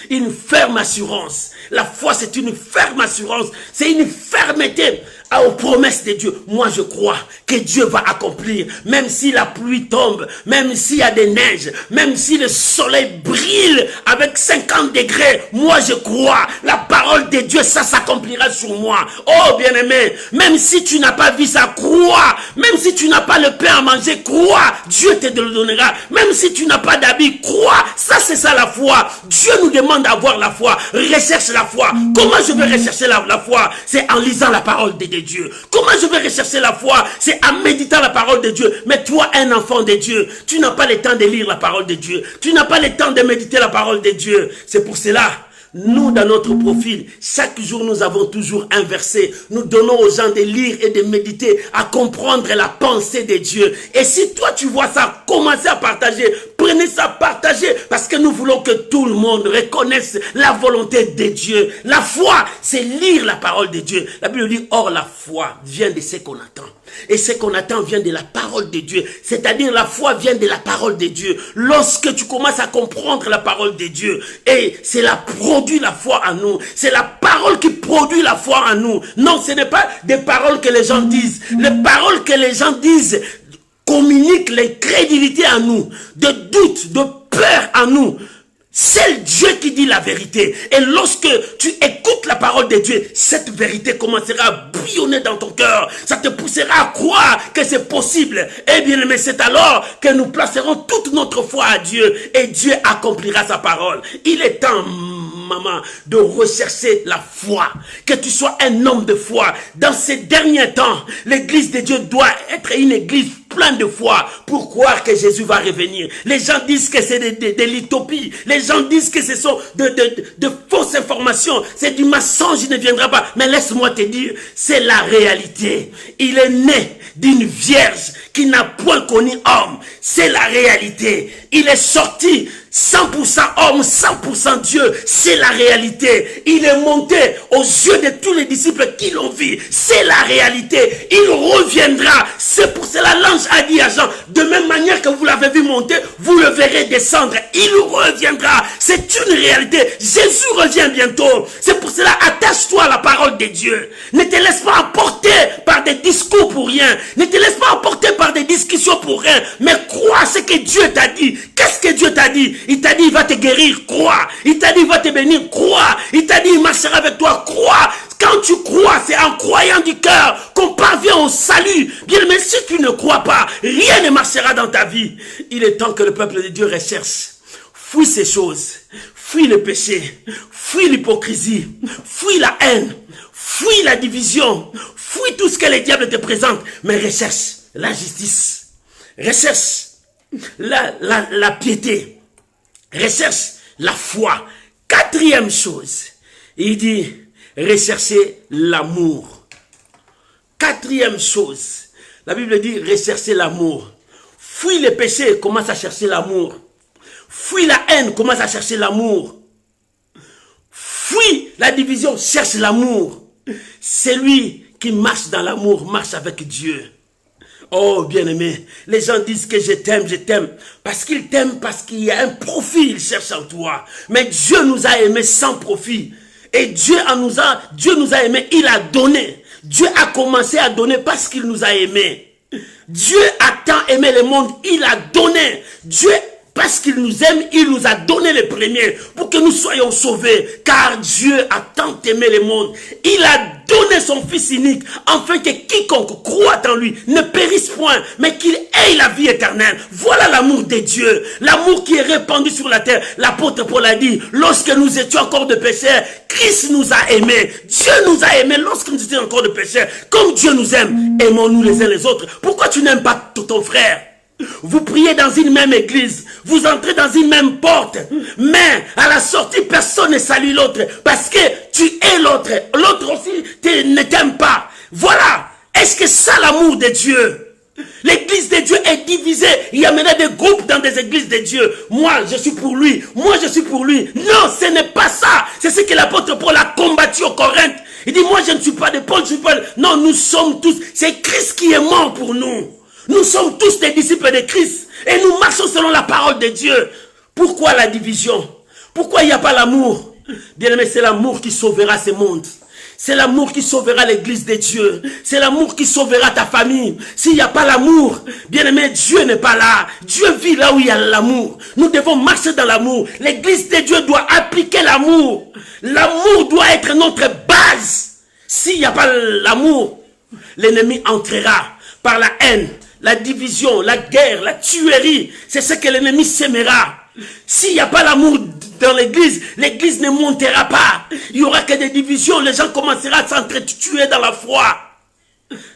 A: Une ferme assurance. La foi, c'est une ferme assurance. C'est une fermeté aux promesses de Dieu. Moi, je crois que Dieu va accomplir. Même si la pluie tombe, même s'il y a des neiges, même si le soleil brille avec 50 degrés, moi, je crois. La parole de Dieu, ça s'accomplira sur moi. Oh, bien-aimé, même si tu n'as pas vu ça, crois. Même si tu n'as pas le pain à manger, crois. Dieu te le donnera. Même si tu n'as pas d'habit, crois. Ça, c'est ça la foi. Dieu nous demande d'avoir la foi. Recherche la foi. Comment je vais rechercher la foi? C'est en lisant la parole de Dieu. Comment je vais rechercher la foi? C'est en méditant la parole de Dieu. Mais toi, un enfant de Dieu, tu n'as pas le temps de lire la parole de Dieu. Tu n'as pas le temps de méditer la parole de Dieu. C'est pour cela, nous, dans notre profil, chaque jour, nous avons toujours un verset. Nous donnons aux gens de lire et de méditer, à comprendre la pensée de Dieu. Et si toi, tu vois ça, commencez à partager. Prenez ça, partagez. Parce que nous voulons que tout le monde reconnaisse la volonté de Dieu. La foi, c'est lire la parole de Dieu. La Bible dit, or la foi vient de ce qu'on attend. Et ce qu'on attend vient de la parole de Dieu. C'est-à-dire la foi vient de la parole de Dieu. Lorsque tu commences à comprendre la parole de Dieu, et c'est la produit la foi en nous. C'est la parole qui produit la foi en nous. Non, ce n'est pas des paroles que les gens disent. Les paroles que les gens disent communiquent l'incrédulité en nous, de doute, de peur en nous. C'est Dieu qui dit la vérité. Et lorsque tu écoutes la parole de Dieu, cette vérité commencera à bouillonner dans ton cœur. Ça te poussera à croire que c'est possible. Et bien aimé, c'est alors que nous placerons toute notre foi à Dieu. Et Dieu accomplira sa parole. Il est temps, maman, de rechercher la foi. Que tu sois un homme de foi. Dans ces derniers temps, l'église de Dieu doit être une église pleine de foi pour croire que Jésus va revenir. Les gens disent que c'est de l'utopie. Les gens disent que ce sont de fausses informations. C'est du mensonge, il ne viendra pas. Mais laisse-moi te dire, c'est la réalité. Il est né d'une vierge qui n'a point connu homme. C'est la réalité. Il est sorti 100% homme, 100% Dieu. C'est la réalité. Il est monté aux yeux de tous les disciples qui l'ont vu. C'est la réalité. Il reviendra. C'est pour cela l'ange a dit à Jean, de même manière que vous l'avez vu monter, vous le verrez descendre. Il reviendra. C'est une réalité. Jésus revient bientôt. C'est pour cela, attache-toi à la parole de Dieu. Ne te laisse pas emporter par des discours pour rien. Ne te laisse pas emporter par des discussions pour rien. Mais crois ce que Dieu t'a dit. Qu'est-ce que Dieu t'a dit? Il t'a dit, il va te guérir, crois. Il t'a dit, il va te bénir, crois. Il t'a dit, il marchera avec toi, crois. Quand tu crois, c'est en croyant du cœur qu'on parvient au salut. Bien, mais si tu ne crois pas, rien ne marchera dans ta vie. Il est temps que le peuple de Dieu recherche. Fuis ces choses. Fuis le péché. Fuis l'hypocrisie. Fuis la haine. Fuis la division. Fuis tout ce que les diables te présentent. Mais recherche la justice. Recherche la piété. Recherche la foi. Quatrième chose, il dit rechercher l'amour. Quatrième chose, la Bible dit rechercher l'amour. Fuis le péché, commence à chercher l'amour. Fuis la haine, commence à chercher l'amour. Fuis la division, cherche l'amour. Celui qui marche dans l'amour marche avec Dieu. Oh, bien-aimé, les gens disent que je t'aime, parce qu'ils t'aiment, parce qu'il y a un profit, ils cherchent en toi. Mais Dieu nous a aimés sans profit. Et Dieu nous a aimés, il a donné. Dieu a commencé à donner parce qu'il nous a aimés. Dieu a tant aimé le monde, il a donné. Dieu, parce qu'il nous aime, il nous a donné les premiers pour que nous soyons sauvés. Car Dieu a tant aimé le monde. Il a donné son Fils unique, afin que quiconque croit en lui ne périsse point, mais qu'il ait la vie éternelle. Voilà l'amour de Dieu, l'amour qui est répandu sur la terre. L'apôtre Paul a dit, lorsque nous étions encore de pécheurs, Christ nous a aimés. Dieu nous a aimés lorsque nous étions encore de pécheurs. Comme Dieu nous aime, aimons-nous les uns les autres. Pourquoi tu n'aimes pas ton frère? Vous priez dans une même église, vous entrez dans une même porte, mais à la sortie, personne ne salue l'autre, parce que tu es l'autre, l'autre aussi ne t'aime pas. Voilà, est-ce que ça l'amour de Dieu? L'église de Dieu est divisée, il y a maintenant des groupes dans des églises de Dieu. Moi, je suis pour lui, moi je suis pour lui. Non, ce n'est pas ça, c'est ce que l'apôtre Paul a combattu au Corinthe. Il dit, moi je ne suis pas de Paul, je suis pas... Non, nous sommes tous, c'est Christ qui est mort pour nous. Nous sommes tous des disciples de Christ et nous marchons selon la parole de Dieu. Pourquoi la division? Pourquoi il n'y a pas l'amour? Bien-aimé, c'est l'amour qui sauvera ce monde. C'est l'amour qui sauvera l'église de Dieu. C'est l'amour qui sauvera ta famille. S'il n'y a pas l'amour, bien-aimé, Dieu n'est pas là. Dieu vit là où il y a l'amour. Nous devons marcher dans l'amour. L'église de Dieu doit appliquer l'amour. L'amour doit être notre base. S'il n'y a pas l'amour, l'ennemi entrera par la haine, la division, la guerre, la tuerie. C'est ce que l'ennemi s'aimera. S'il n'y a pas l'amour dans l'église, l'église ne montera pas. Il n'y aura que des divisions. Les gens commenceront à s'entretuer dans la foi.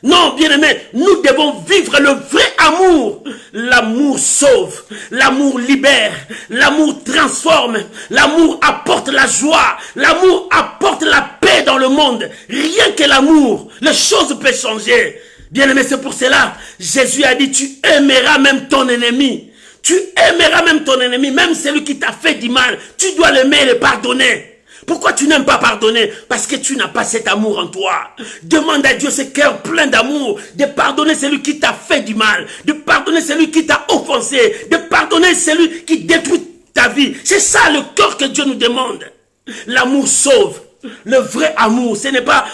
A: Non, bien-aimés, nous devons vivre le vrai amour. L'amour sauve, l'amour libère, l'amour transforme, l'amour apporte la joie, l'amour apporte la paix dans le monde. Rien que l'amour, les choses peuvent changer. Bien-aimé, c'est pour cela, Jésus a dit, tu aimeras même ton ennemi. Tu aimeras même ton ennemi, même celui qui t'a fait du mal. Tu dois l'aimer et le pardonner. Pourquoi tu n'aimes pas pardonner? Parce que tu n'as pas cet amour en toi. Demande à Dieu ce cœur plein d'amour, de pardonner celui qui t'a fait du mal, de pardonner celui qui t'a offensé, de pardonner celui qui détruit ta vie. C'est ça le cœur que Dieu nous demande. L'amour sauve. Le vrai amour, ce n'est pas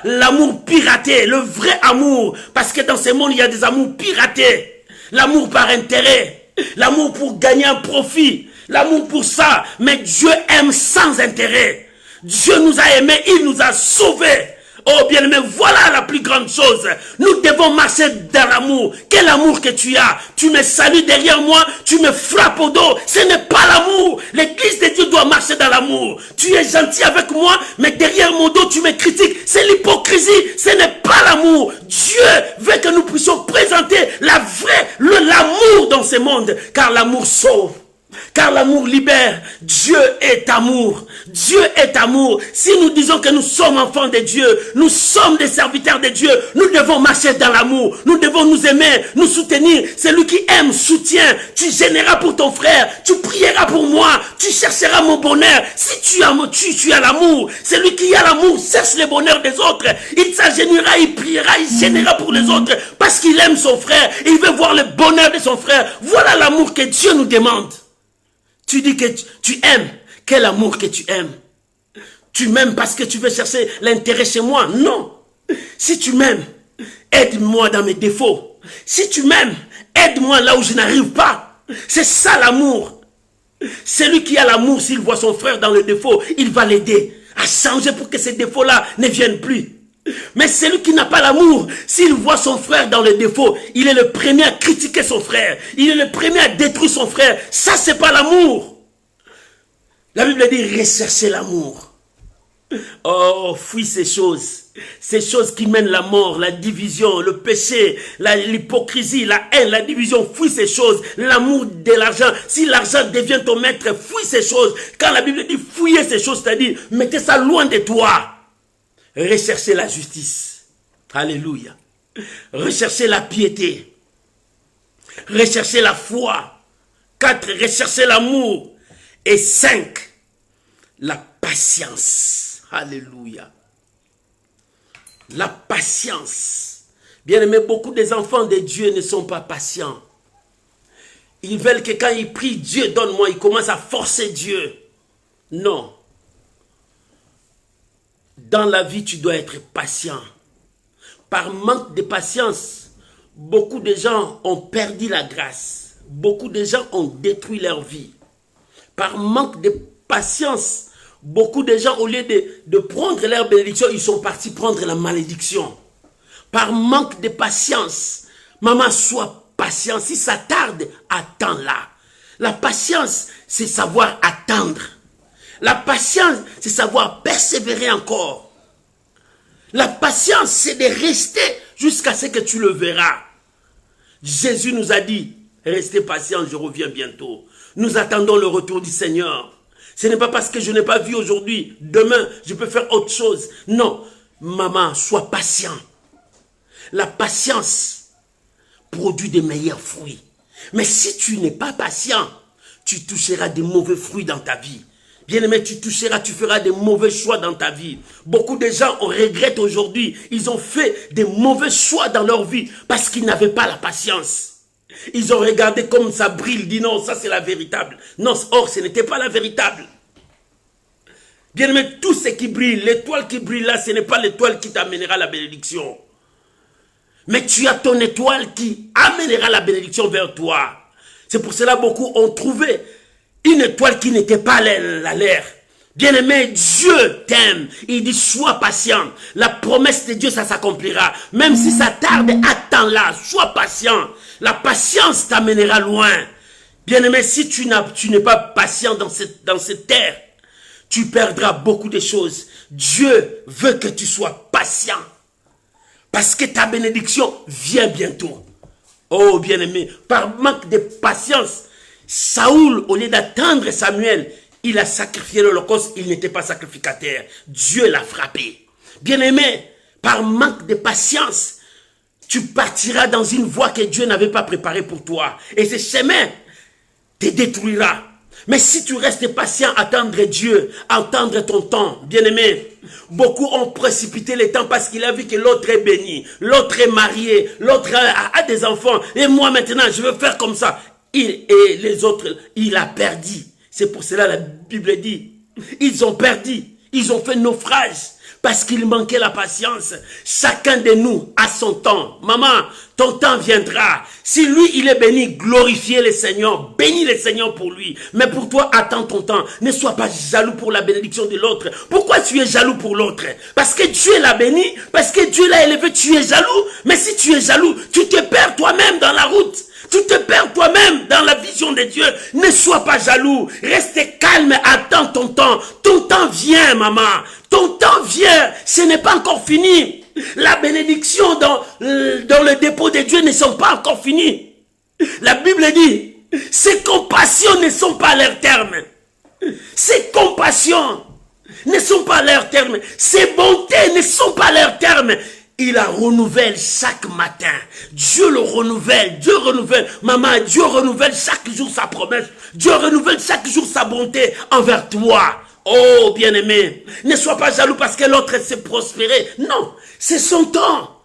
A: l'amour piraté, le vrai amour. Parce que dans ce monde, il y a des amours piratés. L'amour par intérêt, l'amour pour gagner un profit, l'amour pour ça. Mais Dieu aime sans intérêt. Dieu nous a aimés, il nous a sauvés. Oh bien-aimé, voilà la plus grande chose. Nous devons marcher dans l'amour. Quel amour que tu as? Tu me salues derrière moi, tu me frappes au dos. Ce n'est pas l'amour. L'église de Dieu doit marcher dans l'amour. Tu es gentil avec moi, mais derrière mon dos, tu me critiques. C'est l'hypocrisie. Ce n'est pas l'amour. Dieu veut que nous puissions présenter l'amour dans ce monde. Car l'amour sauve. Car l'amour libère. Dieu est amour. Dieu est amour. Si nous disons que nous sommes enfants de Dieu, nous sommes des serviteurs de Dieu, nous devons marcher dans l'amour. Nous devons nous aimer, nous soutenir. Celui qui aime soutient. Tu gêneras pour ton frère. Tu prieras pour moi. Tu chercheras mon bonheur. Si tu as l'amour, celui qui a l'amour cherche le bonheur des autres. Il s'agenouillera, il priera, il gênera pour les autres parce qu'il aime son frère. Il veut voir le bonheur de son frère. Voilà l'amour que Dieu nous demande. Tu dis que tu aimes. Quel amour que tu aimes. Tu m'aimes parce que tu veux chercher l'intérêt chez moi. Non. Si tu m'aimes, aide-moi dans mes défauts. Si tu m'aimes, aide-moi là où je n'arrive pas. C'est ça l'amour. Celui qui a l'amour, s'il voit son frère dans le défaut, il va l'aider à changer pour que ces défauts-là ne viennent plus. Mais celui qui n'a pas l'amour, s'il voit son frère dans le défaut, il est le premier à critiquer son frère. Il est le premier à détruire son frère. Ça, c'est pas l'amour. La Bible dit, recherchez l'amour. Oh, fuis ces choses qui mènent la mort, la division, le péché, l'hypocrisie, la haine, la division. Fuis ces choses. L'amour de l'argent. Si l'argent devient ton maître, fuis ces choses. Quand la Bible dit fouillez ces choses, c'est-à-dire mettez ça loin de toi. Recherchez la justice. Alléluia. Recherchez la piété. Recherchez la foi. 4. Recherchez l'amour. Et 5. La patience. Alléluia. La patience. Bien-aimé, beaucoup des enfants de Dieu ne sont pas patients. Ils veulent que quand ils prient, Dieu donne-moi, ils commencent à forcer Dieu. Non. Dans la vie, tu dois être patient. Par manque de patience, beaucoup de gens ont perdu la grâce. Beaucoup de gens ont détruit leur vie. Par manque de patience, beaucoup de gens, au lieu de prendre leur bénédiction, ils sont partis prendre la malédiction. Par manque de patience, maman, sois patient. Si ça tarde, attends-la. La patience, c'est savoir attendre. La patience, c'est savoir persévérer encore. La patience, c'est de rester jusqu'à ce que tu le verras. Jésus nous a dit, restez patient, je reviens bientôt. Nous attendons le retour du Seigneur. Ce n'est pas parce que je n'ai pas vu aujourd'hui, demain, je peux faire autre chose. Non, maman, sois patient. La patience produit de meilleurs fruits. Mais si tu n'es pas patient, tu toucheras de mauvais fruits dans ta vie. Bien-aimé, tu feras de mauvais choix dans ta vie. Beaucoup de gens regrettent aujourd'hui. Ils ont fait de mauvais choix dans leur vie parce qu'ils n'avaient pas la patience. Ils ont regardé comme ça brille, dit non, ça c'est la véritable. Non, or ce n'était pas la véritable. Bien-aimé, tout ce qui brille, l'étoile qui brille là, ce n'est pas l'étoile qui t'amènera la bénédiction. Mais tu as ton étoile qui amènera la bénédiction vers toi. C'est pour cela que beaucoup ont trouvé une étoile qui n'était pas la leur. Bien-aimé, Dieu t'aime. Il dit, sois patient. La promesse de Dieu, ça s'accomplira. Même si ça tarde, attends-la. Sois patient. La patience t'amènera loin. Bien-aimé, si tu n'es pas patient dans cette terre, tu perdras beaucoup de choses. Dieu veut que tu sois patient. Parce que ta bénédiction vient bientôt. Oh bien-aimé, par manque de patience, Saoul, au lieu d'attendre Samuel, il a sacrifié l'Holocauste, il n'était pas sacrificateur. Dieu l'a frappé. Bien-aimé, par manque de patience, tu partiras dans une voie que Dieu n'avait pas préparée pour toi. Et ce chemin te détruira. Mais si tu restes patient, attendre Dieu, attendre ton temps, bien-aimé, beaucoup ont précipité le temps parce qu'il a vu que l'autre est béni, l'autre est marié, l'autre a des enfants. Et moi maintenant, je veux faire comme ça. Et les autres, il a perdu. C'est pour cela la Bible dit, ils ont perdu, ils ont fait naufrage parce qu'il manquait la patience. Chacun de nous a son temps. Maman, ton temps viendra. Si lui, il est béni, glorifiez le Seigneur. Bénis le Seigneur pour lui. Mais pour toi, attends ton temps. Ne sois pas jaloux pour la bénédiction de l'autre. Pourquoi tu es jaloux pour l'autre? Parce que Dieu l'a béni, parce que Dieu l'a élevé, tu es jaloux. Mais si tu es jaloux, tu te perds toi-même dans la route. Tu te perds toi-même dans la vision de Dieu. Ne sois pas jaloux. Reste calme, attends ton temps. Ton temps vient, maman. Ton temps vient. Ce n'est pas encore fini. La bénédiction dans le dépôt de Dieu ne sont pas encore finies. La Bible dit, ses compassions ne sont pas à leur terme. Ses compassions ne sont pas à leur terme. Ses bontés ne sont pas à leur terme. Il la renouvelle chaque matin. Dieu le renouvelle. Dieu renouvelle. Maman, Dieu renouvelle chaque jour sa promesse. Dieu renouvelle chaque jour sa bonté envers toi. Oh, bien-aimé, ne sois pas jaloux parce que l'autre s'est prospéré. Non, c'est son temps.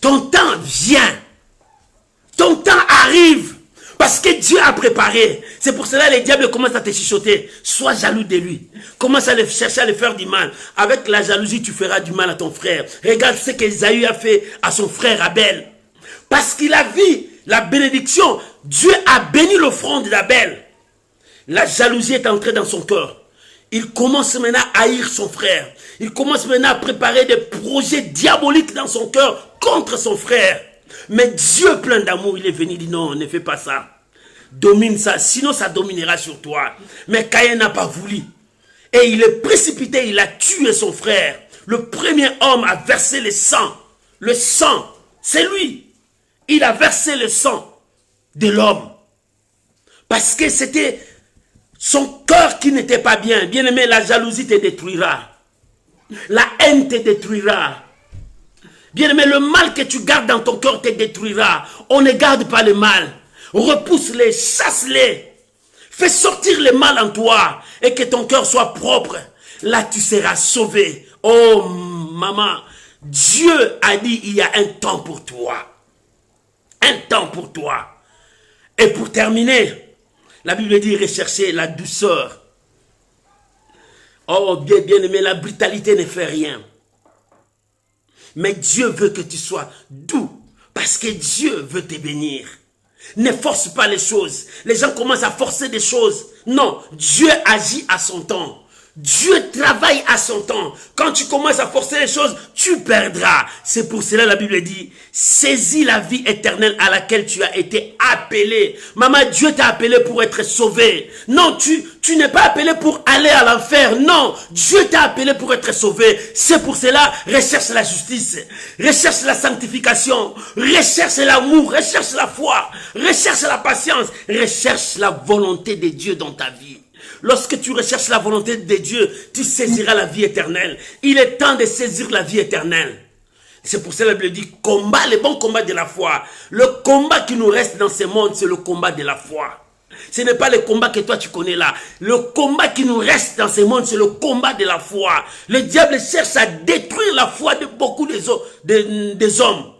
A: Ton temps vient. Ton temps arrive. Parce que Dieu a préparé. C'est pour cela que les diables commencent à te chuchoter. Sois jaloux de lui. Commence à chercher à le faire du mal. Avec la jalousie, tu feras du mal à ton frère. Regarde ce qu'Ésaü a fait à son frère Abel. Parce qu'il a vu la bénédiction. Dieu a béni l'offrande d'Abel. La jalousie est entrée dans son cœur. Il commence maintenant à haïr son frère. Il commence maintenant à préparer des projets diaboliques dans son cœur contre son frère. Mais Dieu plein d'amour, il est venu, il dit non, ne fais pas ça. Domine ça, sinon ça dominera sur toi. Mais Caïn n'a pas voulu. Et il est précipité, il a tué son frère. Le premier homme a versé le sang. Le sang, c'est lui. Il a versé le sang de l'homme. Parce que c'était son cœur qui n'était pas bien. Bien-aimé, la jalousie te détruira. La haine te détruira. Bien-aimé, le mal que tu gardes dans ton cœur te détruira. On ne garde pas le mal. Repousse-les, chasse-les. Fais sortir le mal en toi et que ton cœur soit propre. Là, tu seras sauvé. Oh, maman, Dieu a dit, il y a un temps pour toi. Un temps pour toi. Et pour terminer, la Bible dit rechercher la douceur. Oh, bien aimé, la brutalité ne fait rien. Mais Dieu veut que tu sois doux. Parce que Dieu veut te bénir. Ne force pas les choses. Les gens commencent à forcer des choses. Non, Dieu agit à son temps. Dieu travaille à son temps. Quand tu commences à forcer les choses, tu perdras. C'est pour cela la Bible dit, saisis la vie éternelle à laquelle tu as été appelé. Maman, Dieu t'a appelé pour être sauvé. Non, tu n'es pas appelé pour aller à l'enfer. Non, Dieu t'a appelé pour être sauvé. C'est pour cela, recherche la justice, recherche la sanctification, recherche l'amour, recherche la foi, recherche la patience, recherche la volonté de Dieu dans ta vie. Lorsque tu recherches la volonté de Dieu, tu saisiras la vie éternelle. Il est temps de saisir la vie éternelle. C'est pour cela que la Bible dit, combat, le bon combat de la foi. Le combat qui nous reste dans ce monde, c'est le combat de la foi. Ce n'est pas le combat que toi tu connais là. Le combat qui nous reste dans ce monde, c'est le combat de la foi. Le diable cherche à détruire la foi de beaucoup des hommes.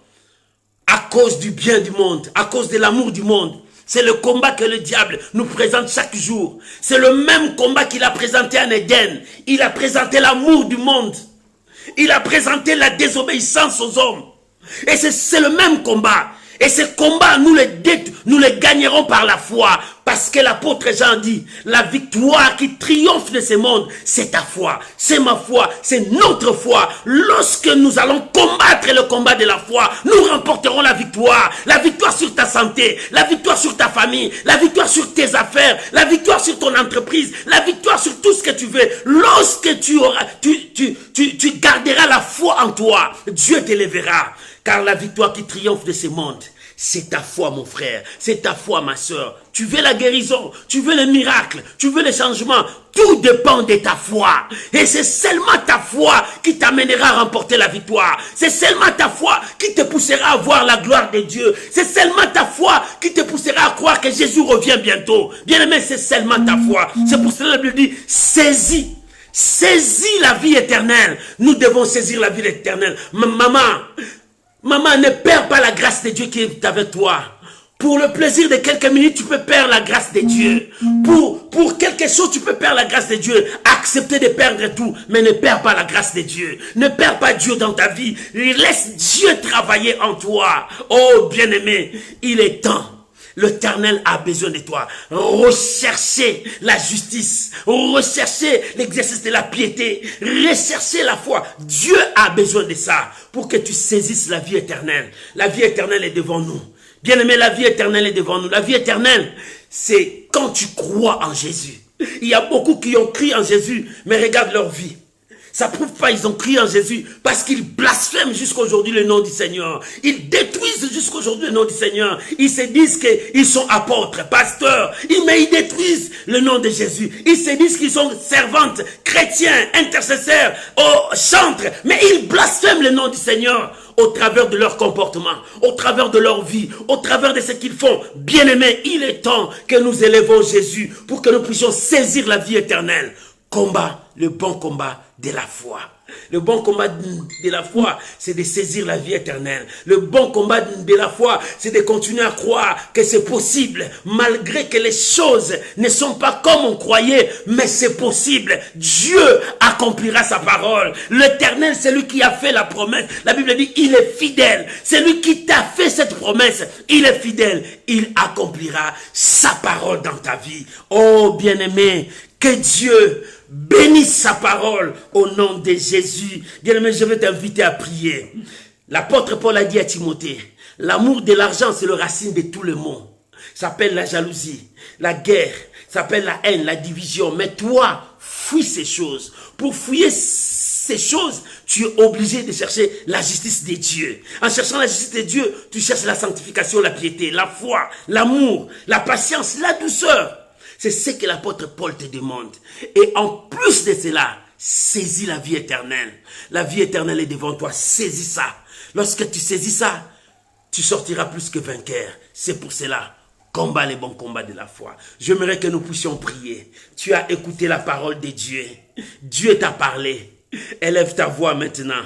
A: À cause du bien du monde, à cause de l'amour du monde. C'est le combat que le diable nous présente chaque jour. C'est le même combat qu'il a présenté en Éden. Il a présenté l'amour du monde. Il a présenté la désobéissance aux hommes. Et c'est le même combat. Et ce combat, nous les gagnerons par la foi. Parce que l'apôtre Jean dit, la victoire qui triomphe de ce monde, c'est ta foi. C'est ma foi. C'est notre foi. Lorsque nous allons combattre le combat de la foi, nous remporterons la victoire. La victoire sur ta santé, la victoire sur ta famille, la victoire sur tes affaires, la victoire sur ton entreprise, la victoire sur tout ce que tu veux. Lorsque tu garderas la foi en toi, Dieu t'élèvera. Car la victoire qui triomphe de ce monde, c'est ta foi, mon frère. C'est ta foi, ma soeur. Tu veux la guérison, tu veux le miracle, tu veux le changement. Tout dépend de ta foi. Et c'est seulement ta foi qui t'amènera à remporter la victoire. C'est seulement ta foi qui te poussera à voir la gloire de Dieu. C'est seulement ta foi qui te poussera à croire que Jésus revient bientôt. Bien aimé, c'est seulement ta foi. C'est pour cela que la Bible dit, saisis la vie éternelle. Nous devons saisir la vie éternelle. Maman, ne perds pas la grâce de Dieu qui est avec toi. Pour le plaisir de quelques minutes, tu peux perdre la grâce de Dieu. Pour quelque chose, tu peux perdre la grâce de Dieu. Accepter de perdre tout, mais ne perds pas la grâce de Dieu. Ne perds pas Dieu dans ta vie. Laisse Dieu travailler en toi. Oh, bien-aimé, il est temps. L'Éternel a besoin de toi. Recherchez la justice. Recherchez l'exercice de la piété. Recherchez la foi. Dieu a besoin de ça pour que tu saisisses la vie éternelle. La vie éternelle est devant nous. Bien-aimé, la vie éternelle est devant nous. La vie éternelle, c'est quand tu crois en Jésus. Il y a beaucoup qui ont crié en Jésus, mais regarde leur vie. Ça prouve pas, ils ont crié en Jésus parce qu'ils blasphèment jusqu'à aujourd'hui le nom du Seigneur. Ils détruisent jusqu'à aujourd'hui le nom du Seigneur. Ils se disent qu'ils sont apôtres, pasteurs, mais ils détruisent le nom de Jésus. Ils se disent qu'ils sont servantes, chrétiens, intercesseurs, chantres, mais ils blasphèment le nom du Seigneur au travers de leur comportement, au travers de leur vie, au travers de ce qu'ils font. Bien-aimés, il est temps que nous élevons Jésus pour que nous puissions saisir la vie éternelle. Combat, le bon combat de la foi. Le bon combat de la foi, c'est de saisir la vie éternelle. Le bon combat de la foi, c'est de continuer à croire que c'est possible, malgré que les choses ne sont pas comme on croyait, mais c'est possible. Dieu accomplira sa parole. L'Éternel, c'est lui qui a fait la promesse. La Bible dit, il est fidèle. C'est lui qui t'a fait cette promesse. Il est fidèle. Il accomplira sa parole dans ta vie. Oh, bien-aimé, que Dieu bénisse sa parole au nom de Jésus. Bien-aimé, je vais t'inviter à prier. L'apôtre Paul a dit à Timothée, l'amour de l'argent, c'est le racine de tout le monde. Ça s'appelle la jalousie, la guerre, ça s'appelle la haine, la division. Mais toi, fuis ces choses. Pour fuir ces choses, tu es obligé de chercher la justice de Dieu. En cherchant la justice de Dieu, tu cherches la sanctification, la piété, la foi, l'amour, la patience, la douceur. C'est ce que l'apôtre Paul te demande. Et en plus de cela, saisis la vie éternelle. La vie éternelle est devant toi. Saisis ça. Lorsque tu saisis ça, tu sortiras plus que vainqueur. C'est pour cela, combat les bons combats de la foi. J'aimerais que nous puissions prier. Tu as écouté la parole de Dieu. Dieu t'a parlé. Élève ta voix maintenant.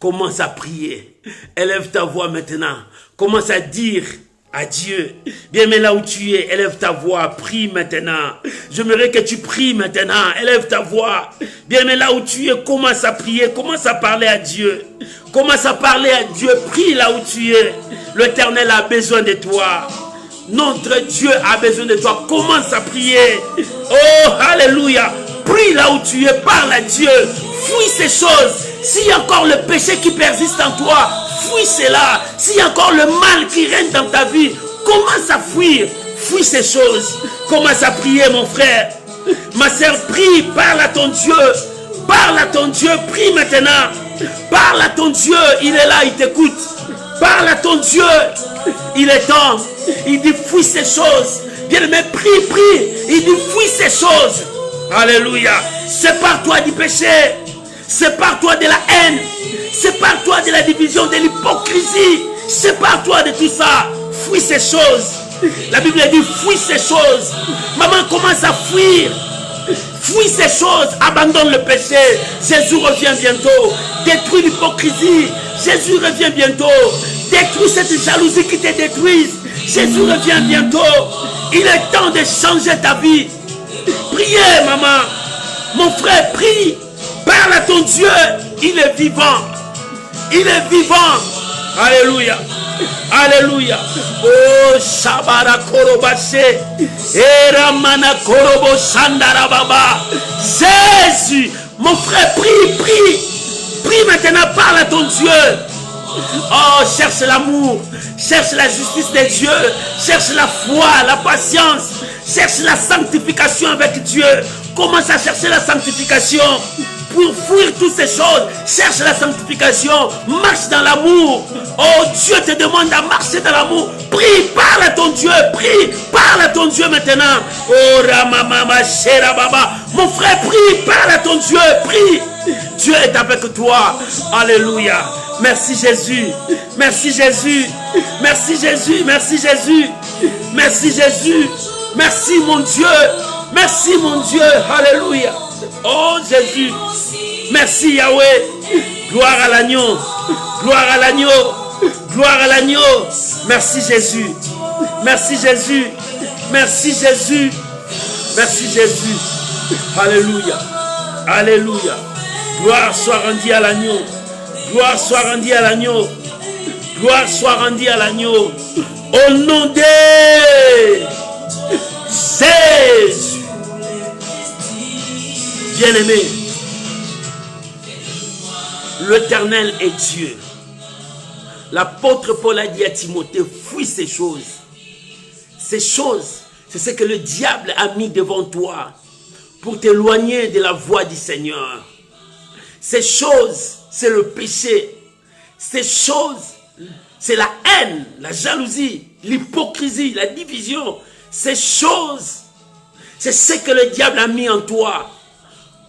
A: Commence à prier. Élève ta voix maintenant. Commence à dire à Dieu. Bien, mais là où tu es, élève ta voix. Prie maintenant. J'aimerais que tu pries maintenant. Élève ta voix. Bien, mais là où tu es, commence à prier. Commence à parler à Dieu. Commence à parler à Dieu. Prie là où tu es. L'Éternel a besoin de toi. Notre Dieu a besoin de toi. Commence à prier. Oh, alléluia. Prie là où tu es. Parle à Dieu. Fuis ces choses. S'il y a encore le péché qui persiste en toi, fuis cela. S'il y a encore le mal qui règne dans ta vie, commence à fuir. Fuis ces choses. Commence à prier, mon frère. Ma sœur, prie. Parle à ton Dieu. Parle à ton Dieu. Prie maintenant. Parle à ton Dieu. Il est là, il t'écoute. Parle à ton Dieu. Il est temps. Il dit fuis ces choses. Bien-aimé, prie, prie. Il dit fuis ces choses. Alléluia. Sépare-toi du péché. Sépare-toi de la haine. Sépare-toi de la division, de l'hypocrisie. Sépare-toi de tout ça. Fuis ces choses. La Bible dit fuis ces choses. Maman commence à fuir. Fuis ces choses. Abandonne le péché. Jésus revient bientôt. Détruis l'hypocrisie. Jésus revient bientôt. Détruis cette jalousie qui te détruise. Jésus revient bientôt. Il est temps de changer ta vie. Priez, maman. Mon frère, prie. Parle à ton Dieu. Il est vivant. Il est vivant. Alléluia. Alléluia. Oh, Shabara Korobashe. Eramana Korobo Shandara Baba. Jésus. Mon frère, prie, prie. Prie maintenant, parle à ton Dieu. Oh, cherche l'amour. Cherche la justice de Dieu. Cherche la foi, la patience. Cherche la sanctification avec Dieu. Commence à chercher la sanctification. Pour fuir toutes ces choses, cherche la sanctification. Marche dans l'amour. Oh, Dieu te demande à marcher dans l'amour. Prie, parle à ton Dieu. Prie, parle à ton Dieu maintenant. Oh, Ramamama, Shera Baba. Mon frère, prie, parle à ton Dieu. Prie. Dieu est avec toi. Alléluia. Merci Jésus. Merci Jésus. Merci Jésus. Merci Jésus. Merci Jésus. Merci mon Dieu. Merci mon Dieu. Alléluia. Oh Jésus. Merci Yahweh. Gloire à l'agneau. Gloire à l'agneau. Gloire à l'agneau. Merci Jésus. Merci Jésus. Merci Jésus. Merci Jésus. Alléluia. Alléluia. Gloire soit rendue à l'agneau. Gloire soit rendue à l'agneau. Gloire soit rendue à l'agneau. Au nom de Jésus. Bien-aimé, l'Éternel est Dieu. L'apôtre Paul a dit à Timothée, fuis ces choses. Ces choses, c'est ce que le diable a mis devant toi pour t'éloigner de la voie du Seigneur. Ces choses, c'est le péché. Ces choses, c'est la haine, la jalousie, l'hypocrisie, la division. Ces choses, c'est ce que le diable a mis en toi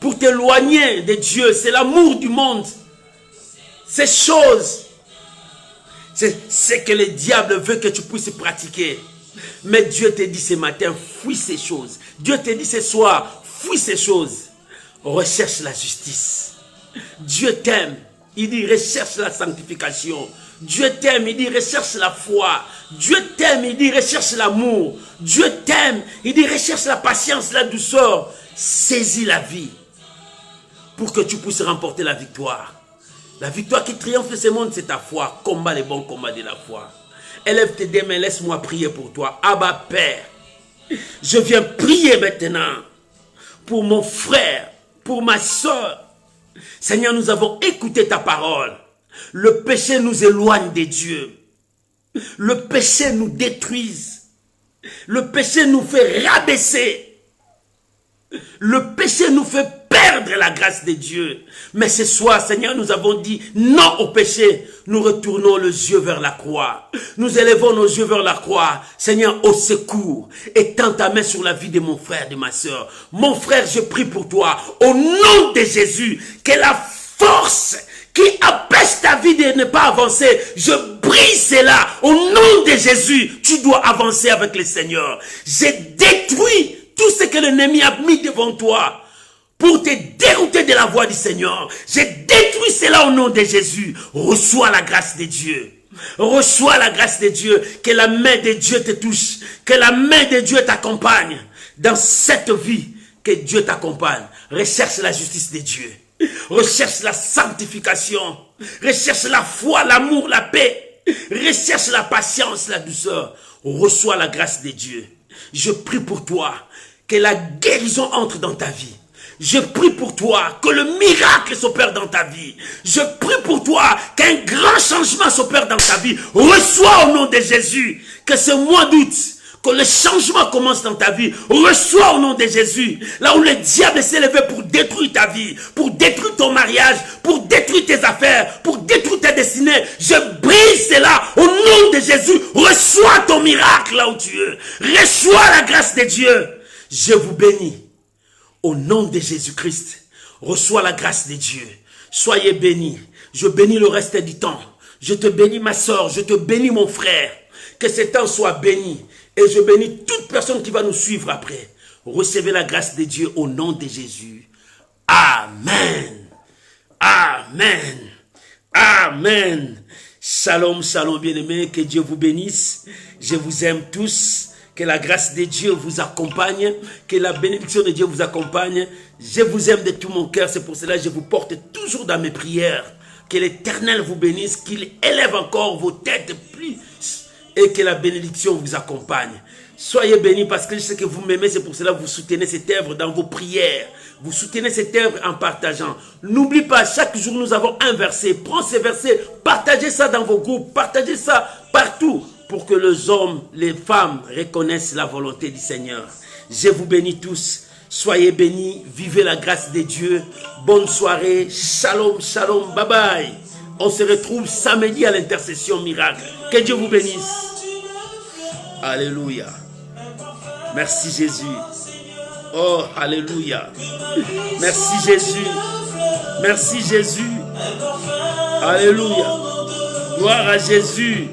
A: pour t'éloigner de Dieu. C'est l'amour du monde. Ces choses, c'est ce que le diable veut que tu puisses pratiquer. Mais Dieu te dit ce matin, fuis ces choses. Dieu te dit ce soir, fuis ces choses. Recherche la justice. Dieu t'aime. Il dit recherche la sanctification. Dieu t'aime, il dit recherche la foi. Dieu t'aime, il dit recherche l'amour. Dieu t'aime, il dit recherche la patience, la douceur. Saisis la vie pour que tu puisses remporter la victoire. La victoire qui triomphe de ce monde, c'est ta foi. Combat les bons combats de la foi. Élève tes deux mains, laisse-moi prier pour toi. Abba Père, je viens prier maintenant pour mon frère, pour ma soeur. Seigneur, nous avons écouté ta parole. Le péché nous éloigne de Dieu. Le péché nous détruit. Le péché nous fait rabaisser. Le péché nous fait perdre la grâce de Dieu. Mais ce soir, Seigneur, nous avons dit non au péché. Nous retournons les yeux vers la croix. Nous élevons nos yeux vers la croix. Seigneur, au secours. Étends ta main sur la vie de mon frère, de ma soeur. Mon frère, je prie pour toi. Au nom de Jésus, que la force qui empêche ta vie de ne pas avancer, je brise cela. Au nom de Jésus, tu dois avancer avec le Seigneur. J'ai détruit tout ce que l'ennemi a mis devant toi pour te dérouter de la voie du Seigneur. Je détruis cela au nom de Jésus. Reçois la grâce de Dieu. Reçois la grâce de Dieu. Que la main de Dieu te touche. Que la main de Dieu t'accompagne. Dans cette vie, que Dieu t'accompagne. Recherche la justice de Dieu. Recherche la sanctification. Recherche la foi, l'amour, la paix. Recherche la patience, la douceur. Reçois la grâce de Dieu. Je prie pour toi que la guérison entre dans ta vie. Je prie pour toi que le miracle s'opère dans ta vie. Je prie pour toi qu'un grand changement s'opère dans ta vie. Reçois au nom de Jésus que ce mois d'août, que le changement commence dans ta vie. Reçois au nom de Jésus. Là où le diable s'est levé pour détruire ta vie, pour détruire ton mariage, pour détruire tes affaires, pour détruire ta destinée. Je brise cela au nom de Jésus. Reçois ton miracle là où tu es. Reçois la grâce de Dieu. Je vous bénis. Au nom de Jésus-Christ. Reçois la grâce de Dieu. Soyez bénis. Je bénis le reste du temps. Je te bénis ma soeur. Je te bénis mon frère. Que ce temps soit béni. Et je bénis toute personne qui va nous suivre après. Recevez la grâce de Dieu au nom de Jésus. Amen. Amen. Amen. Shalom, shalom bien-aimés. Que Dieu vous bénisse. Je vous aime tous. Que la grâce de Dieu vous accompagne. Que la bénédiction de Dieu vous accompagne. Je vous aime de tout mon cœur. C'est pour cela que je vous porte toujours dans mes prières. Que l'Éternel vous bénisse. Qu'il élève encore vos têtes plus. Et que la bénédiction vous accompagne. Soyez bénis parce que je sais que vous m'aimez. C'est pour cela que vous soutenez cette œuvre dans vos prières. Vous soutenez cette œuvre en partageant. N'oublie pas, chaque jour nous avons un verset. Prends ces versets, partagez ça dans vos groupes. Partagez ça partout pour que les hommes, les femmes reconnaissent la volonté du Seigneur. Je vous bénis tous. Soyez bénis. Vivez la grâce de Dieu. Bonne soirée. Shalom, shalom. Bye bye. On se retrouve samedi à l'intercession miracle. Que Dieu vous bénisse. Alléluia. Merci Jésus. Oh, alléluia. Merci Jésus. Merci Jésus. Alléluia. Gloire à Jésus.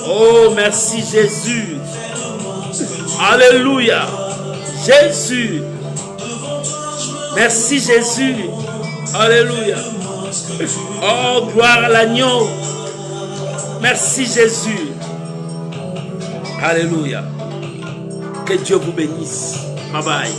A: Oh, merci Jésus. Alléluia. Jésus. Merci Jésus. Alléluia. Oh, gloire à l'agneau. Merci Jésus. Alléluia. Que Dieu vous bénisse. Bye bye.